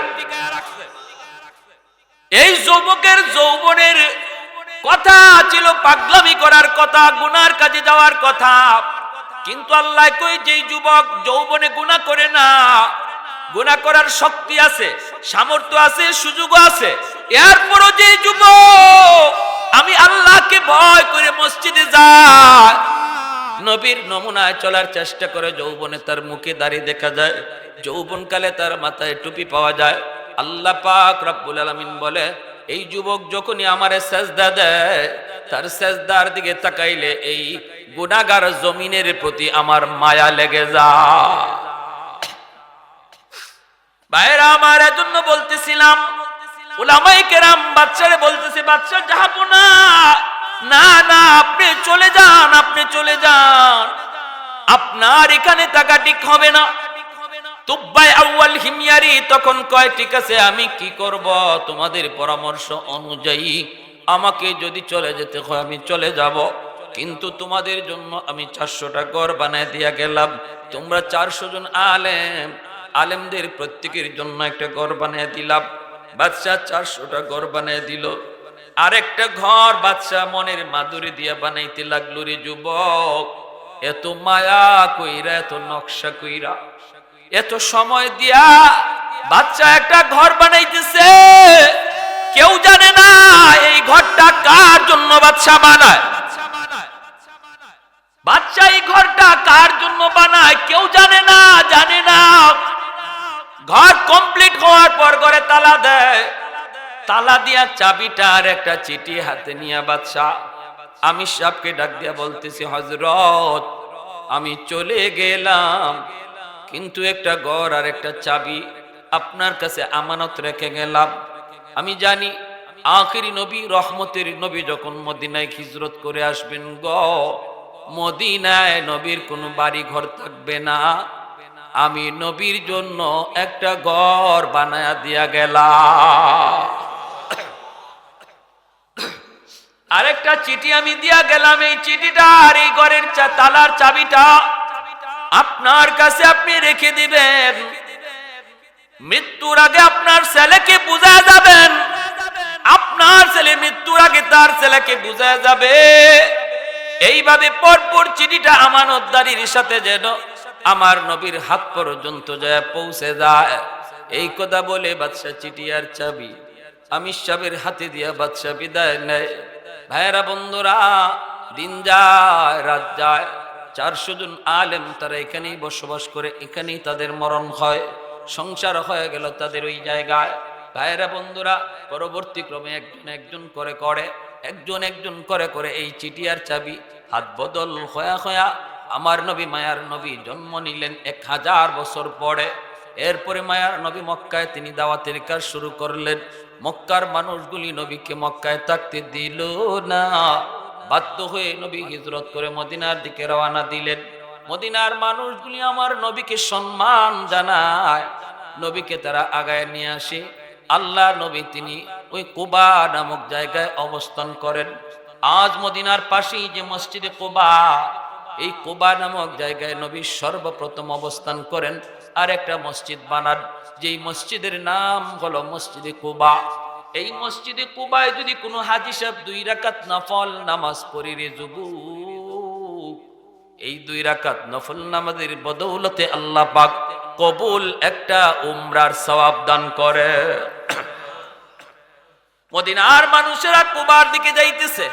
এই যুবকের যৌবনের কথা ছিল পাগলামি করার কথা, গুনার কাজে যাওয়ার কথা, কিন্তু আল্লাহ কই যেই যুবক যৌবনে গুনাহ করে না, গুনাহ করার শক্তি আছে, সামর্থ্য আছে, সুযোগও আছে, এরপরও যে যুবক আমি আল্লাহকে ভয় করে মসজিদে যায়, নবীর নমুনায় চলার চেষ্টা করে, যৌবনে তার মুখে দাড়ি দেখা যায়, যৌবনকালে তার মাথায় টুপি পাওয়া যায়, আল্লাহ পাক রব্বুল আলামিন বলে, এই যুবক যখনই আমারে সেজদা দেয়, তার সেজদার দিকে তাকাইলে এই গুনাহগার জমিনের প্রতি আমার মায়া লেগে যায়। ভাইরা আমার, এজন্য বলতেছিলাম, উলামায়ে কেরাম বাচ্চারে বলতেছে, বাচ্চা যাবো না, না না, আপনি চলে যান, আপনি চলে যান, আপনার এখানে থাকা ঠিক হবে না। তুব্বাই আউয়াল হিময়ারি তখন কয়, ঠিক আছে, আমি কি করব, তোমাদের পরামর্শ অনুযায়ী আমাকে যদি চলে যেতে হয় আমি চলে যাব, কিন্তু তোমাদের জন্য আমি 400টা ঘর বানায় দিয়া গেলাম। তোমরা 400 জন আলেমদের প্রত্যেকের জন্য একটা ঘর বানিয়ে দিলাম। বাদশাহ 400টা ঘর বানিয়ে দিল। আরেকটা ঘর বাদশাহ মনের মাধুরী দিয়া বানাইতে লাগলো রে যুবক। এত মায়া কইরা, এত নকশা কইরা, এত সময় দিয়া বাচ্চা একটা ঘর বানাইতেছে, কেউ জানে না এই ঘরটা কার জন্য বাদশা বানায়। বাচ্চা এই ঘরটা কার জন্য বানায় কেউ জানে না, জানে না। ঘর কমপ্লিট হওয়ার পর ঘরে তালা দেয়, তালা দিয়া চাবিটা আর একটা চিঠি হাতে নিয়ে বাদশা আমির সাহেবকে ডাক দিয়া বলতেছে, হযরত আমি চলে গেলাম, কিন্তু একটা ঘর আর একটা চাবি আপনার কাছে আমানত রেখে গেলাম। আমি জানি আখিরি নবী, রহমতের নবী যখন মদিনায় হিজরত করে আসবেন মদিনায় নবীর কোনো বাড়ি ঘর থাকবে না, আমি নবীর জন্য একটা ঘর বানায়া দিয়া গেলাম। আরেকটা চিঠি আমি দিয়া গেলাম, এই চিঠিটা আর এই ঘরের তালার চাবিটা আপনার কাছে আপনি রেখে দিবেন। মৃত্যুর আগে আপনার ছেলেকে বুঝায় যাবেন, আপনার ছেলে মৃত্যুর আগে তার ছেলেকে বুঝায় যাবে। এইভাবে পরপর চিঠিটা আমানতদারির সাথে যেন আমার নবীর হাত পর্যন্ত যায় পৌঁছে যায়। এই কথা বলে বাদশা চিঠি আর চাবি আমির সাহেবের হাতে দিয়া বাদশা বিদায় নেয়। ভাইরা বন্ধুরা, দিন যায় রাত যায়, 400 জন আলেম তারা এখানেই বসবাস করে, এখানেই তাদের মরণ হয়, সংসার হয়ে গেল তাদের ওই জায়গায়। ভাইরা বন্ধুরা, পরবর্তী ক্রমে একজন একজন করে এই চিঠি আর চাবি হাত বদল হয়া আমার নবী মায়ার নবী জন্ম নিলেন 1000 বছর পরে। এরপরে মায়ার নবী মক্কায় তিনি দাওয়াতের কাজ শুরু করলেন। মক্কার মানুষগুলি নবীকে মক্কায় থাকতে দিল না, বাধ্য হয়ে নবী হিজরত করে মদিনার দিকে রওনা দিলেন। মদিনার মানুষগুলি আমার নবীকে সম্মান জানায়, নবীকে তারা আগায় নিয়ে আসে। আল্লাহ নবী তিনি ওই কুবা নামক জায়গায় অবস্থান করেন। আজ মদিনার পাশেই যে মসজিদে কুবা, এই কুবা নামক জায়গায় নবী সর্বপ্রথম অবস্থান করেন। আর একটা মসজিদ বানান, যেই মসজিদের নাম হলো মসজিদে কুবা। এই মসজিদে কুবায় যদি কোনো হাজী সাহেব 2 রাকাত নফল নামাজ পড়ি রে যুবক, এই 2 রাকাত নফল নামাজের বদৌলতে আল্লাহ পাক কবুল একটা উমরার সওয়াব দান করে। মদিনার মানুষেরা কুবার দিকে যাইতেছে,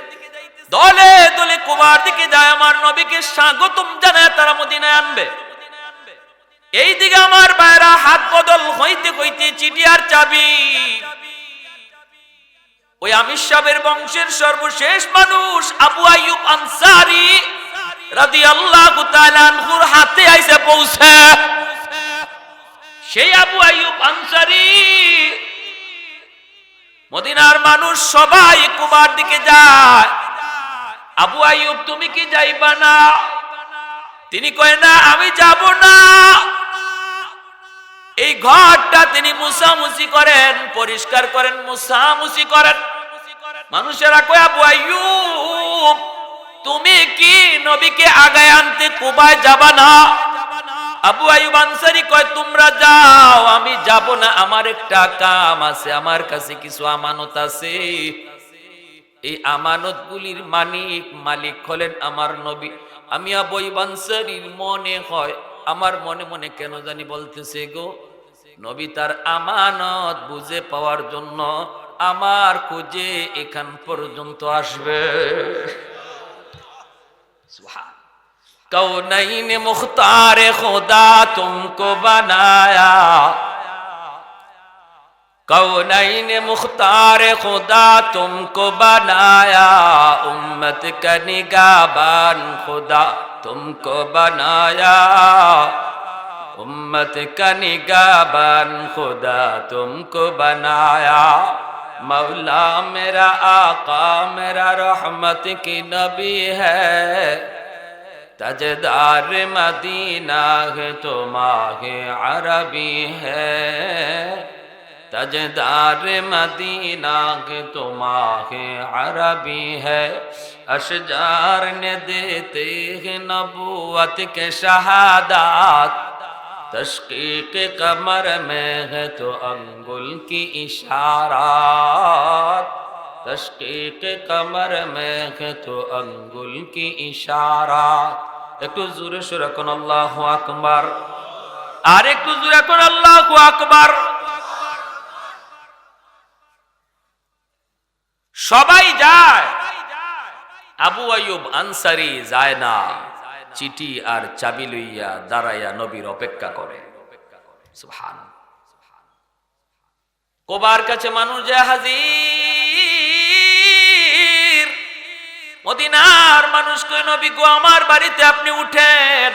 দলে দলে কুবার দিকে যায়, আমার নবীকে স্বাগতম জানায় তারা মদিনায় আনবে। এই দিকে আমার ভাইরা হাত বদল হইতে হইতে চিঠি আর চাবি ওই আমির সাহেবের বংশের সর্বশেষ মানুষ আবু আইয়ুব আনসারী রাদিয়াল্লাহু তাআলা আনহুর হাতে আইসে পৌঁছে। সেই আবু আইয়ুব আনসারী, মদিনার মানুষ সবাই কুবার দিকে যায়। আবু আইয়ুব তুমি কি যাইবা না? তিনি কয় না আমি যাব না। এই ঘরটা তিনি মুছামুছি করেন, পরিষ্কার করেন, মুছামুছি করেন। মানুষেরা কয় আবু আইয়ুব তুমি কি নবীকে আগায় আনতে কুবায় যাবা না? আবু আইয়ুব আনসারী কয় তোমরা যাও, আমি যাব না, আমার একটা কাম আছে, আমার কাছে কিছু আমানত আছে। এই আমানতগুলির মালিক হলেন আমার নবী। আমি আবু আইয়ুব আনসারীর মনে হয়, আমার মনে মনে কেন জানি বলতেছে গো, নবী তার আমানত বুঝে পাওয়ার জন্য আমার খুঁজে এখান পর্যন্ত আসবে। সুবহান। कौनैन मुख्तार खुदा तुमको बनाया, कौनैन मुख्तार खुदा तुमको बनाया, उम्मत का निगाहबान खुदा तुमको बनाया, उम्मत का निगाहबान खुदा तुमको बनाया। मौला मेरा आका मेरा रहमत की नबी है, ताजदार मदीना है तो माहे अरबी है, ताजदार मदीना है तो माहे अरबी है। अशजार ने देते हैं नबूवत के शहादात, तशकीक कमर में है तो अंगुल की इशारात, तशकीक कमर में है तो अंगुल की इशारात। একটু জোরে সুরে কোন আল্লাহু আকবার, আর একটু জোরে কোন আল্লাহু আকবার। সবাই যায়, আবু আইয়ুব আনসারী যায় না। চিঠি আর চাবি লইয়া দাঁড়াইয়া নবীর অপেক্ষা করে। সুবহানাল্লাহ। কুবার কাছে মানুষ যায় হাজির। মদিনার মানুষ কই নবী গো আমার বাড়িতে আপনি উঠেন,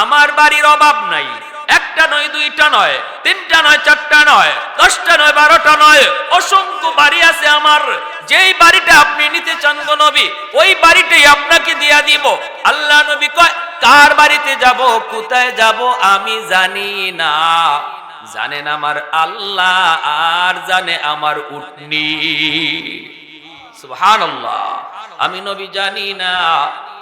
আমার বাড়ির অভাব নাই। একটা নয়, দুইটা নয়, তিনটা নয়, চারটা নয়, 10টা নয়, 12টা নয়, অসংখ্য বাড়ি আছে আমার। যেই বাড়িটা আপনি নিতে চান গো নবী, ওই বাড়িটাই আপনাকে দিয়া দিব। আল্লাহ নবী কয় কার বাড়িতে যাব, কোথায় যাব আমি জানি না, জানেন আমার আল্লাহ আর জানে আমার উটনি। সুবহানাল্লাহ। আমি নবী জানি না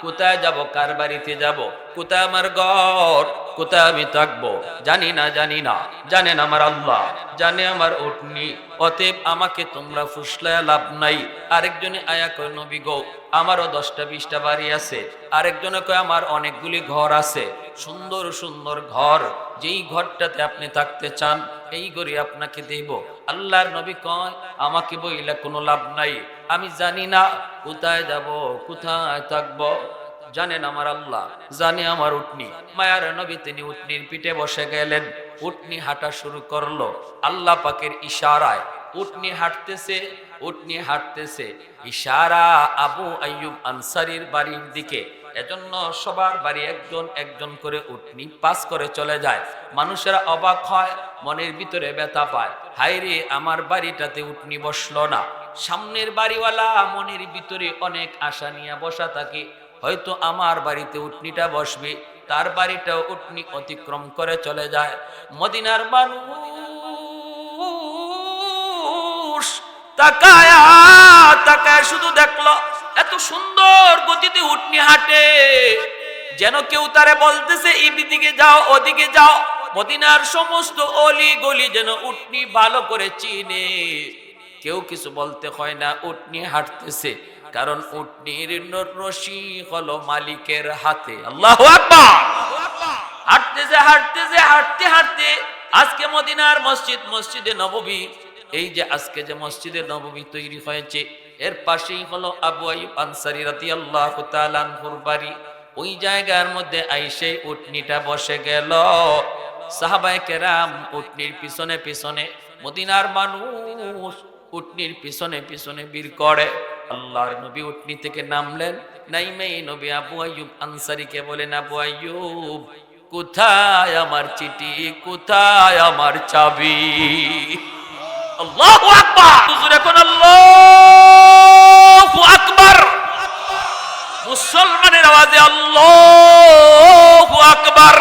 কোথায় যাব, কার বাড়িতে যাব, কোথায় আমার ঘর, কোথায় আমি থাকবো, জানি না, জানি না, জানেন আমার আল্লাহ, জানে আমার উটনি। অতএব আমাকে তোমরা ফুসলায় লাভ নাই। আরেকজনে আয়া কয় নবী গো আমারও 10টা 20টা বাড়ি আছে। আরেকজনে কয় আমার অনেকগুলি ঘর আছে, সুন্দর সুন্দর ঘর, যেই ঘরটাতে আপনি থাকতে চান এই ঘরে আপনাকে দেব। আল্লাহর নবী কয় আমাকে বইলা কোনো লাভ নাই, আমি জানি না কোথায় যাব, কোথায় থাকবো, জানেন আমার আল্লাহ, জানে আমার উটনি। মায়ার নবী তিনি উটনির পিঠে বসে গেলেন। উটনি হাঁটা শুরু করলো আল্লাহ পাকের ইশারায়। উটনি হাঁটতেছে, উটনি হাঁটতেছে, ইশারা আবু আইয়ুব আনসারীর বাড়ির দিকে। এজন্য সবার বাড়ি একজন একজন করে উটনি পাস করে চলে যায়। মানুষেরা অবাক হয়, মনের ভিতরে ব্যথা পায়, হায়রে আমার বাড়িটাতে উটনি বসলো না। সামনের বাড়িওয়ালা মনের ভিতরে অনেক আশা নিয়ে বসা থাকে, হয়তো আমার বাড়িতে উটনিটা বসবে। তার বাড়িটাও উটনি অতিক্রম করে চলে যায়। মদিনার মানুষ তাকায়া তাকায় শুধু দেখলো এত সুন্দর গতিতে উটনি হাঁটে, যেন কেউ তারে বলতেছে এদিকে যাও ওদিকে যাও। মদিনার সমস্ত অলি গলি যেন উটনি ভালো করে চিনে, কেউ কিছু বলতে হয় না, উটনি হাঁটতেছে, কারণ উটনির রশি হলো মালিকের হাতে। আল্লাহু আকবার। হাঁটতেছে হাঁটতেছে হাঁটতে হাঁটতে আজকে মদিনার মসজিদে নববী, এই যে আজকে যে মসজিদে নববী তৈরি হয়েছে, এর পাশেই হলো আবু আইয়ুব আনসারী রাদিয়াল্লাহু তাআলা আনহুর বাড়ি। ওই জায়গার মধ্যে আইসে উটনিটা বসে গেল। সাহাবায়ে কেরাম উটনির পিছনে পিছনে, মদিনার মানুষ উটনির পিছনে পিছনে বীর করে। আল্লাহর নবী উটনি থেকে নামলেন, নাইমেই নবী আবু আইয়ুব আনসারীকে বলেন, আবু আইয়ুব কোথায় আমার চিঠি, কোথায় আমার চাবি? আল্লাহু আকবার। হুজুর এখন আল্লাহু আকবার, মুসলমানের আওয়াজে আল্লাহু আকবার।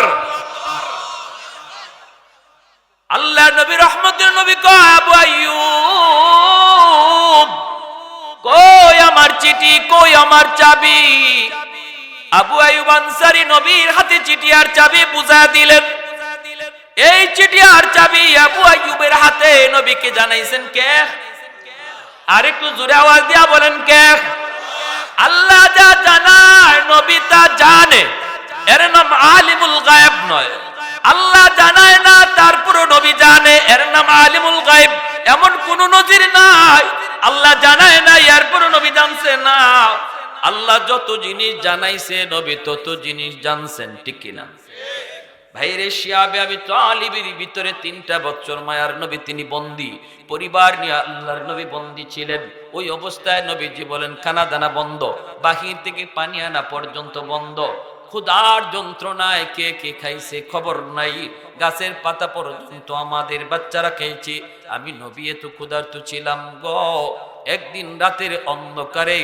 আল্লাহ নবী রহমতের নবী কয়, আবু আইয়ুব কই আমার চিঠি, কই আমার চাবি? আবু আইয়ুব আনসারী নবীর হাতে চিঠি আর চাবি বুঝায়া দিলেন। এই চিঠি আর চাবি আবু আইয়ুবের হাতে নবীকে জানাইছেন কে? আর একটু জোরে আওয়াজ দিয়া বলেন কে? আল্লাহ যা জানায় নবী তা জানে, এর নাম আলিমুল গায়েব নয়। আল্লাহ জানায় না তারপরও নবী জানে, এর নাম আলিমুল গায়েব। এমন কোন নজির নাই আল্লাহ জানায় না এরপরও নবী জানছে না। আল্লাহ যত জিনিস জানাইছে নবী তত জিনিস জানছেন, ঠিক কিনা? ভাইরে শিয়াবে আবি তালিবের ভিতরে 3টা বছর মায়ার নবী তিনি বন্দী, পরিবার নিয়ে আল্লাহর নবী বন্দী ছিলেন। ওই অবস্থায় নবীজি বলেন খানা দানা বন্ধ, বাহির থেকে পানি আনা পর্যন্ত বন্ধ, ক্ষুধার যন্ত্রণায় কে কে খাইছে খবর নাই, গাছের পাতা পর্যন্ত আমাদের বাচ্চারা খেয়েছে। আমি নবী এত ক্ষুধার্ত ছিলাম গো, একদিন রাতের অন্ধকারে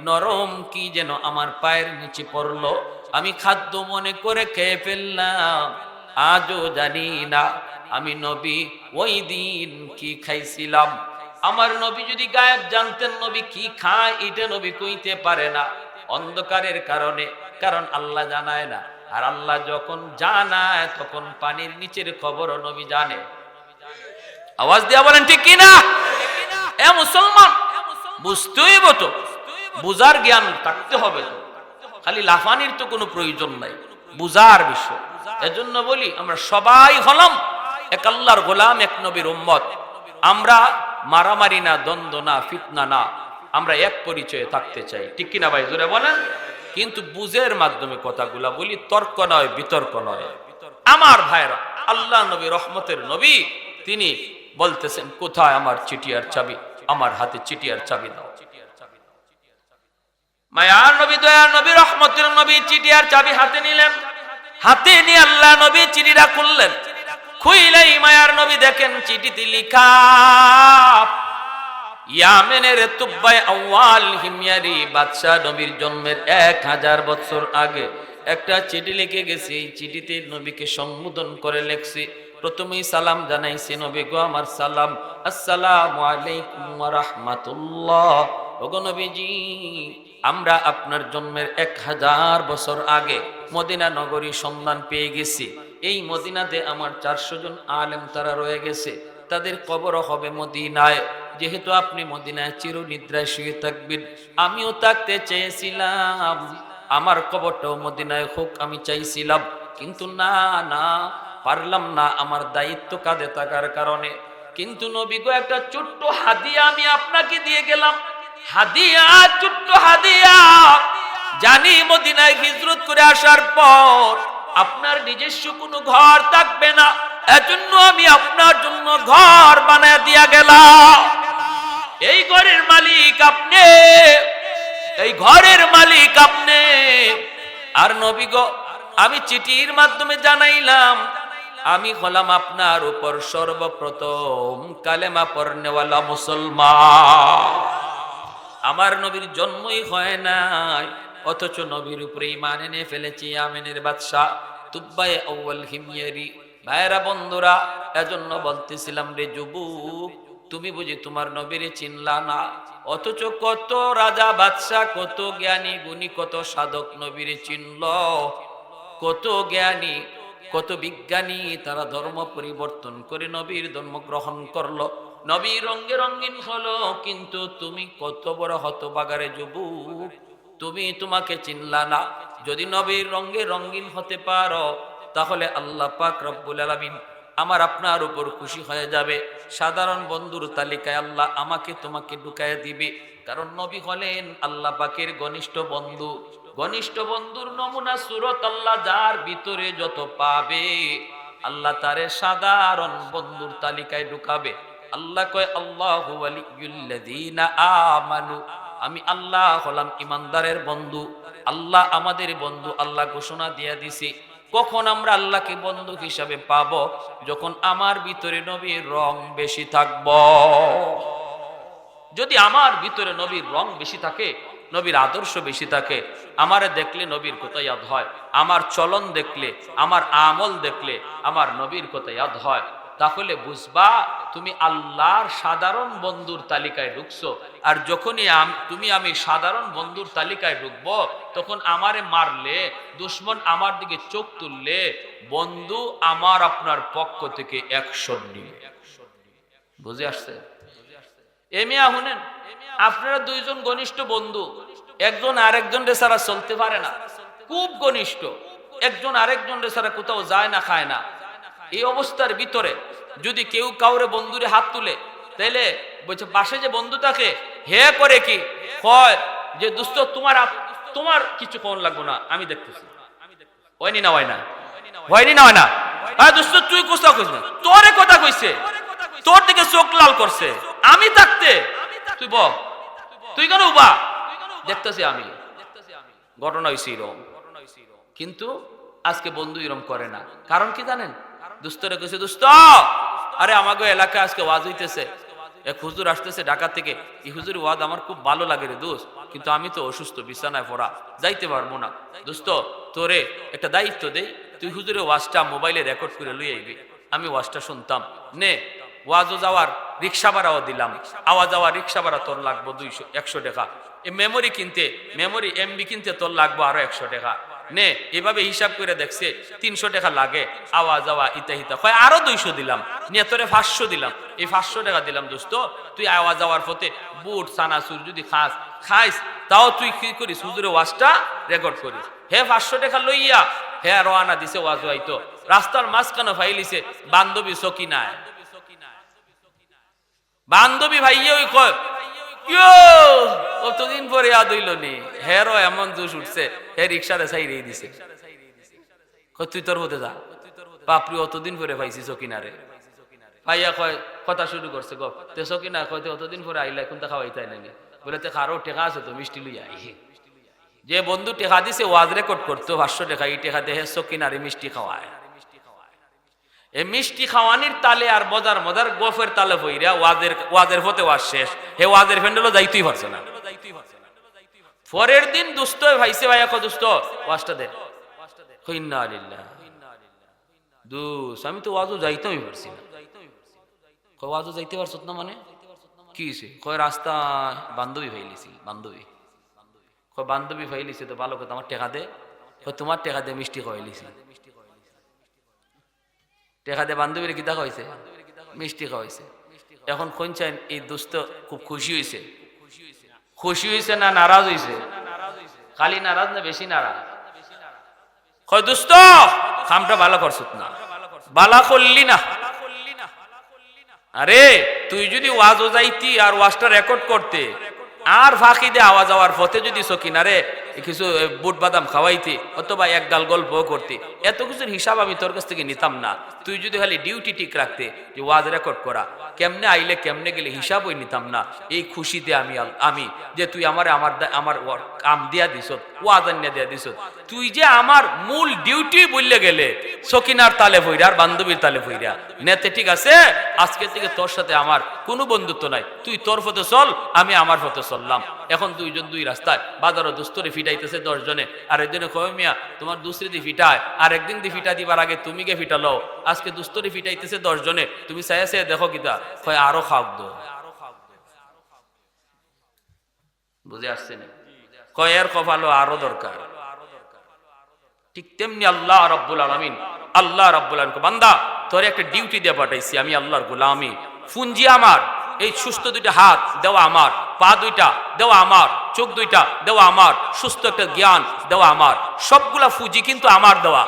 নরম কি যেন আমার পায়ের নিচে পড়লো, আমি খাদ্য মনে করে খেয়ে ফেললাম। আজও জানি না আমি নবী ওই দিন কি খাইছিলাম। আমার নবী যদি গায়েব জানতেন নবী কি খায়, এটা নবী কইতে পারে না অন্ধকারের কারণে, কারণ আল্লাহ জানায় না। আর আল্লাহ যখন জানায় তখন পানির নিচের খবরও নবী জানে। আওয়াজ দিয়া বলেন ঠিক কিনা? এ মুসলমান, বুঝতেই তো, বুঝার জ্ঞান থাকতে হবে তো, খালি লাফানির তো কোনো প্রয়োজন নাই, বুঝার বিষয়। এজন্য বলি আমরা সবাই হলাম এক আল্লাহর গোলাম, এক নবীর উম্মত। আমরা মারামারি না, দ্বন্দ্ব না, ফিতনা না, আমরা এক পরিচয়ে থাকতে চাই, ঠিক কিনা ভাই জোরে বলেন? কিন্তু বুঝের মাধ্যমে কথাগুলা বলি, তর্ক নয়, বিতর্ক নয়। আমার ভাইরা, আল্লাহ নবী রহমতের নবী তিনি বলতেছেন কোথায় আমার চিঠি আর চাবি, আমার হাতে চিঠি আর চাবি দাও। মায়ার নবী দয়ার নবী রহমতের নবী চিঠি আর চাবি হাতে নিলেন। হাতে নিয়ে আল্লাহ নবী চিঠিটা খুললেন। খুইলেই মায়ার নবী দেখেন চিঠিতে লিখা, ইয়ামেনের তুব্বাই আউয়াল হিময়ারি বাদশাহ নবীর জন্মের 1000 বছর আগে একটা চিঠি লিখে গেছে। এই চিঠিতে নবীকে সম্বোধন করে লেখছে। প্রথমেই সালাম জানাইছে, নবী গো আমার সালাম, আসসালামু আলাইকুম ওয়া রাহমাতুল্লাহ। ওগো নবীজি, আমরা আপনার জন্মের 1000 বছর আগে মদিনা নগরী সন্ধান পেয়ে গেছি। এই মদিনাতে আমার 400 জন আলেম তারা রয়ে গেছে, তাদের কবর হবে মদিনায়। যেহেতু আপনি মদিনায় চিরনিদ্রায় শুয়ে থাকবেন, আমিও থাকতে চেয়েছিলাম, আমার কবরটাও মদিনায় হোক আমি চাইছিলাম, কিন্তু না না পারলাম না, আমার দায়িত্ব কাঁধে থাকার কারণে। কিন্তু নবী গো, একটা ছোট্ট হাদিয়া আমি আপনাকে দিয়ে গেলাম। হাদিয়া, ছোট্ট হাদিয়া। জানি মদিনায় হিজরত করে আসার পর আপনার নিজস্ব কোনো ঘর থাকবে না, এজন্য আমি আপনার জন্য ঘর বানায় দিয়া গেলাম। এই ঘরের মালিক আপনি, এই ঘরের মালিক আপনি। আর নবী গো, আমি চিঠির মাধ্যমে জানাইলাম আমি হলাম আপনার উপর সর্বপ্রথম কালেমা পড়নেওয়ালা মুসলমান। আমার নবীর জন্মই হয় নাই, অথচ নবীর উপরে ঈমান এনে ফেলেছি ইয়ামেনের বাদশা তুব্বায়ে আউয়াল হিময়ারি। ভাইরা বন্ধুরা, এজন্য বলতেছিলাম রে যুবক, তুমি বুঝি তোমার নবীরে চিনলা না? অথচ কত রাজা বাদশা, কত জ্ঞানী গুণী, কত সাধক নবীরে চিনল। কত জ্ঞানী, কত বিজ্ঞানী তারা ধর্ম পরিবর্তন করে নবীর ধর্ম গ্রহণ করলো, নবীর রঙে রঙিন হলো। কিন্তু তুমি কত বড় হতভাগারে যুবক, তুমি তোমাকে চিনলা না। যদি নবীর রঙে রঙিন হতে পারো, তাহলে আল্লাহ পাক রব্বুল আলামিন আমার আপনার উপর খুশি হয়ে যাবে। সাধারণ বন্ধুর তালিকায় আল্লাহ আমাকে তোমাকে ঢুকায় দিবে, কারণ নবী হলেন আল্লাহ পাকের ঘনিষ্ঠ বন্ধু। ঘনিষ্ঠ বন্ধুর নমুনা সুরত আল্লাহ যার ভিতরে যত পাবে, আল্লাহ তারে সাধারণ বন্ধুর তালিকায় ঢুকাবে। আল্লাহ কয় আল্লাহু ওয়ালিয়ুল্লাযীনা আমানু, আমি আল্লাহ হলাম ইমানদারের বন্ধু। আল্লাহ আমাদের বন্ধু। আল্লাহ ঘোষণা দিয়ে দিছি, কখন আমরা আল্লাহকে বন্ধু হিসাবে পাব? যখন আমার ভিতরে নবীর রং বেশি থাকব। যদি আমার ভিতরে নবীর রং বেশি থাকে, নবীর আদর্শ বেশি থাকে, আমারে দেখলে নবীর কথা ইয়াদ হয়, আমার চলন দেখলে, আমার আমল দেখলে আমার নবীর কথা ইয়াদ হয়, তাহলে বুঝবা তুমি আল্লাহর সাধারণ বন্ধুর তালিকায় ঢুকছো। আর যখনই তুমি আমি সাধারণ বন্ধুর তালিকায় ঢুকবো, তখন আমারে মারলে, দুশ্মন আমার দিকে চোখ তুললে, বন্ধু আমার আপনার পক্ষ থেকে 100 নিবে। বুঝে আসছে? এমিয়া শুনেন, আপনারা দুইজন ঘনিষ্ঠ বন্ধু, একজন আরেকজন রে ছাড়া চলতে পারে না, খুব ঘনিষ্ঠ, একজন আরেকজন রে ছাড়া কোথাও যায় না, খায় না। এই অবস্থার ভিতরে যদি কেউ কাউরে বন্ধুরে হাত তুলে, তাইলে বলছে পাশে যে বন্ধু থাকে হে করে কি কয় যে দোস্ত তোমার কিছু কোন লাগবো না, আমি দেখতেছি। হয়নি না হয় না, হয়নি না হয় না? হ্যাঁ দোস্ত তুই কোথা কইস না, তোরে কথা কইছে, তোর দিকে চোখ লাল করছে, আমি থাকতে তুই বল, তুই কেন উবা দেখতেছি আমি। ঘটনা হয়েছে এরকম, কিন্তু আজকে বন্ধু এরকম করে না। কারণ কি জানেন? দুস্তরে কইছে, দোস্ত আরে আমাকে এলাকায় আজকে ওয়াজ হইতেছে, এক হুজুর আসতেছে ঢাকা থেকে, এই হুজুর ওয়াজ আমার খুব ভালো লাগে রে দোস্ত, কিন্তু আমি তো অসুস্থ, বিছানায় পড়া, যাইতে পারবো না। দোস্ত তোরে একটা দায়িত্ব দেই, তুই হুজুরের ওয়াজটা মোবাইলে রেকর্ড করে লই আইবি, আমি ওয়াজটা শুনতাম। নে ওয়াজও যাওয়ার রিক্সা ভাড়াও দিলাম, আওয়া যাওয়ার রিক্সা ভাড়া তোর লাগবো 100 টাকা, এই মেমোরি কিনতে, মেমোরি এমবি কিনতে তোর লাগবো আরো 100 টাকা। নে এভাবে হিসাব করে দেখছে 300 টাকা লাগে, আওয়া যাওয়া ইতা হিতা হয় আরো 200 দিলাম, নিয়ে তোরে 500 দিলাম, এই 500 টাকা দিলাম। দোস্ত তুই আওয়া যাওয়ার পথে বুট সানাসুর যদি খাইস, তাও তুই কি করিস, হুজুরের ওয়াজটা রেকর্ড করিস। হে 500 টাকা লইয়া হে রওনা দিছে ওয়াজ হইতো, রাস্তার মাঝখানে ফাইলিছে বান্ধবী সকিনায়, বান্ধবী ভাইয়ে ওই কয় কতদিন পরে ইয়াদ হইল নি, হেরো এমন জোশ উঠছে, হে রিক্সারে ছাইড়ে দিছে, তুই তোর হতে যা বাপরি, অতদিন পরে পাইছি সকিনারে। ভাইয়া কয় কথা শুরু করছে, গো তে সকিনা কয় অতদিন পরে আইলা, এখন তা খাওয়াইতে নাকি? বলে তে কারো টেকা আছে তো, মিষ্টি লইয়া আই। যে বন্ধু টেকা দিছে ওয়াজ রেকর্ড করতো 500 টাকা, এই টেকা দেহে সকিনারে মিষ্টি খাওয়ায়। এই মিষ্টি খাওয়ানির তালে আর মজার মজার গফের তালে হইরা ওয়াজের হতে ওয়াজ শেষ, হে ওয়াজের ফ্যান্ডেলও যাইতেই পারছে না। পরের দিন দুস্থ ভাইসে ভাইয়া কো দোস্ত ওয়াজটা দে, ইন্না লিল্লাহ দুস, আমি তো ওয়াজও যাইতেই পারছি না। কয় ওয়াজও যাইতে পারছত না মানে কি হইছে? কয় রাস্তা বান্ধবী ফাইলিছি, বান্ধবী। কয় বান্ধবী ফাইলিছে তো ভালো কথা, আমার টেকা দে। কয় তোমার টেকা দে, মিষ্টি খাওয়াইলিছি। টেকা দে বান্ধবীর কিতা খাওয়াইছে, মিষ্টি খাওয়াইছে। এখন কোন চাইন এই দোস্ত খুব খুশি হয়েছে, খুশি হয়েছে না নারাজ হয়েছে? খালি নারাজ না বেশি নারাজ? কয় দোস্ত কামটা ভালো করছত না, বালা করলি না। আরে তুই যদি ওয়াজ যাইতি আর ওয়াজটা রেকর্ড করতে, আর ফাঁকি দে আওয়াজ যাওয়ার পথে যদি সকিনারে কিছু বুট বাদাম খাওয়াইতি, অথবা এক গাল গল্প করতি, এত কিছুর হিসাব আমি তোর কাছ থেকে নিতাম না। তুই যদি খালি ডিউটি ঠিক রাখতে যে ওয়াজ রেকর্ড করা, কেমনে আইলে কেমনে গেলে হিসাবই নিতাম না। এই খুশিতে আমি যে তুই আমার কাম দিয়া দিস, ওয়াজ আনিয়া দিয়া দিস, তুই যে আমার মূল ডিউটি বললে গেলে সকিনার তালে ভইরা আর বান্ধবীর তালে ভইরা নেতে, ঠিক আছে আজকে থেকে তোর সাথে আমার কোনো বন্ধুত্ব নাই, তুই তোর পথে চল, আমি আমার পথে চললাম। এখন দুইজন দুই রাস্তায়, বাজারও দুস্তরে ফিটাইতেছে 10 জনে, আর একজনে কয় মিয়া তোমার দুসরি দি ফিটায়, আর একদিন দি ফিটা দিবার আগে তুমি গে ফিটালো, আজকে দুস্তরি ফিটাইতেছে 10 জনে, তুমি চাইয়া চাইয়া দেখো কিতা কয় আরো খাওক দো। বুঝে আসছে না? কয় এর কপালো আরো দরকার। ঠিক তেমনি আল্লাহ রাব্বুল আলামিন, আল্লাহ রাব্বুল আলামিন বান্দা তোর একটা ডিউটি দিয়ে পাঠাইছি, আমি আল্লাহর গোলামি, ফুঞ্জি আমার, এই সুস্থ দুইটা হাত দেওয়া আমার, পা দুইটা দেওয়া আমার, চোখ দুইটা দেওয়া আমার, সুস্থ একটা জ্ঞান দেওয়া আমার, সবগুলা ফুজি কিন্তু আমার দেওয়া।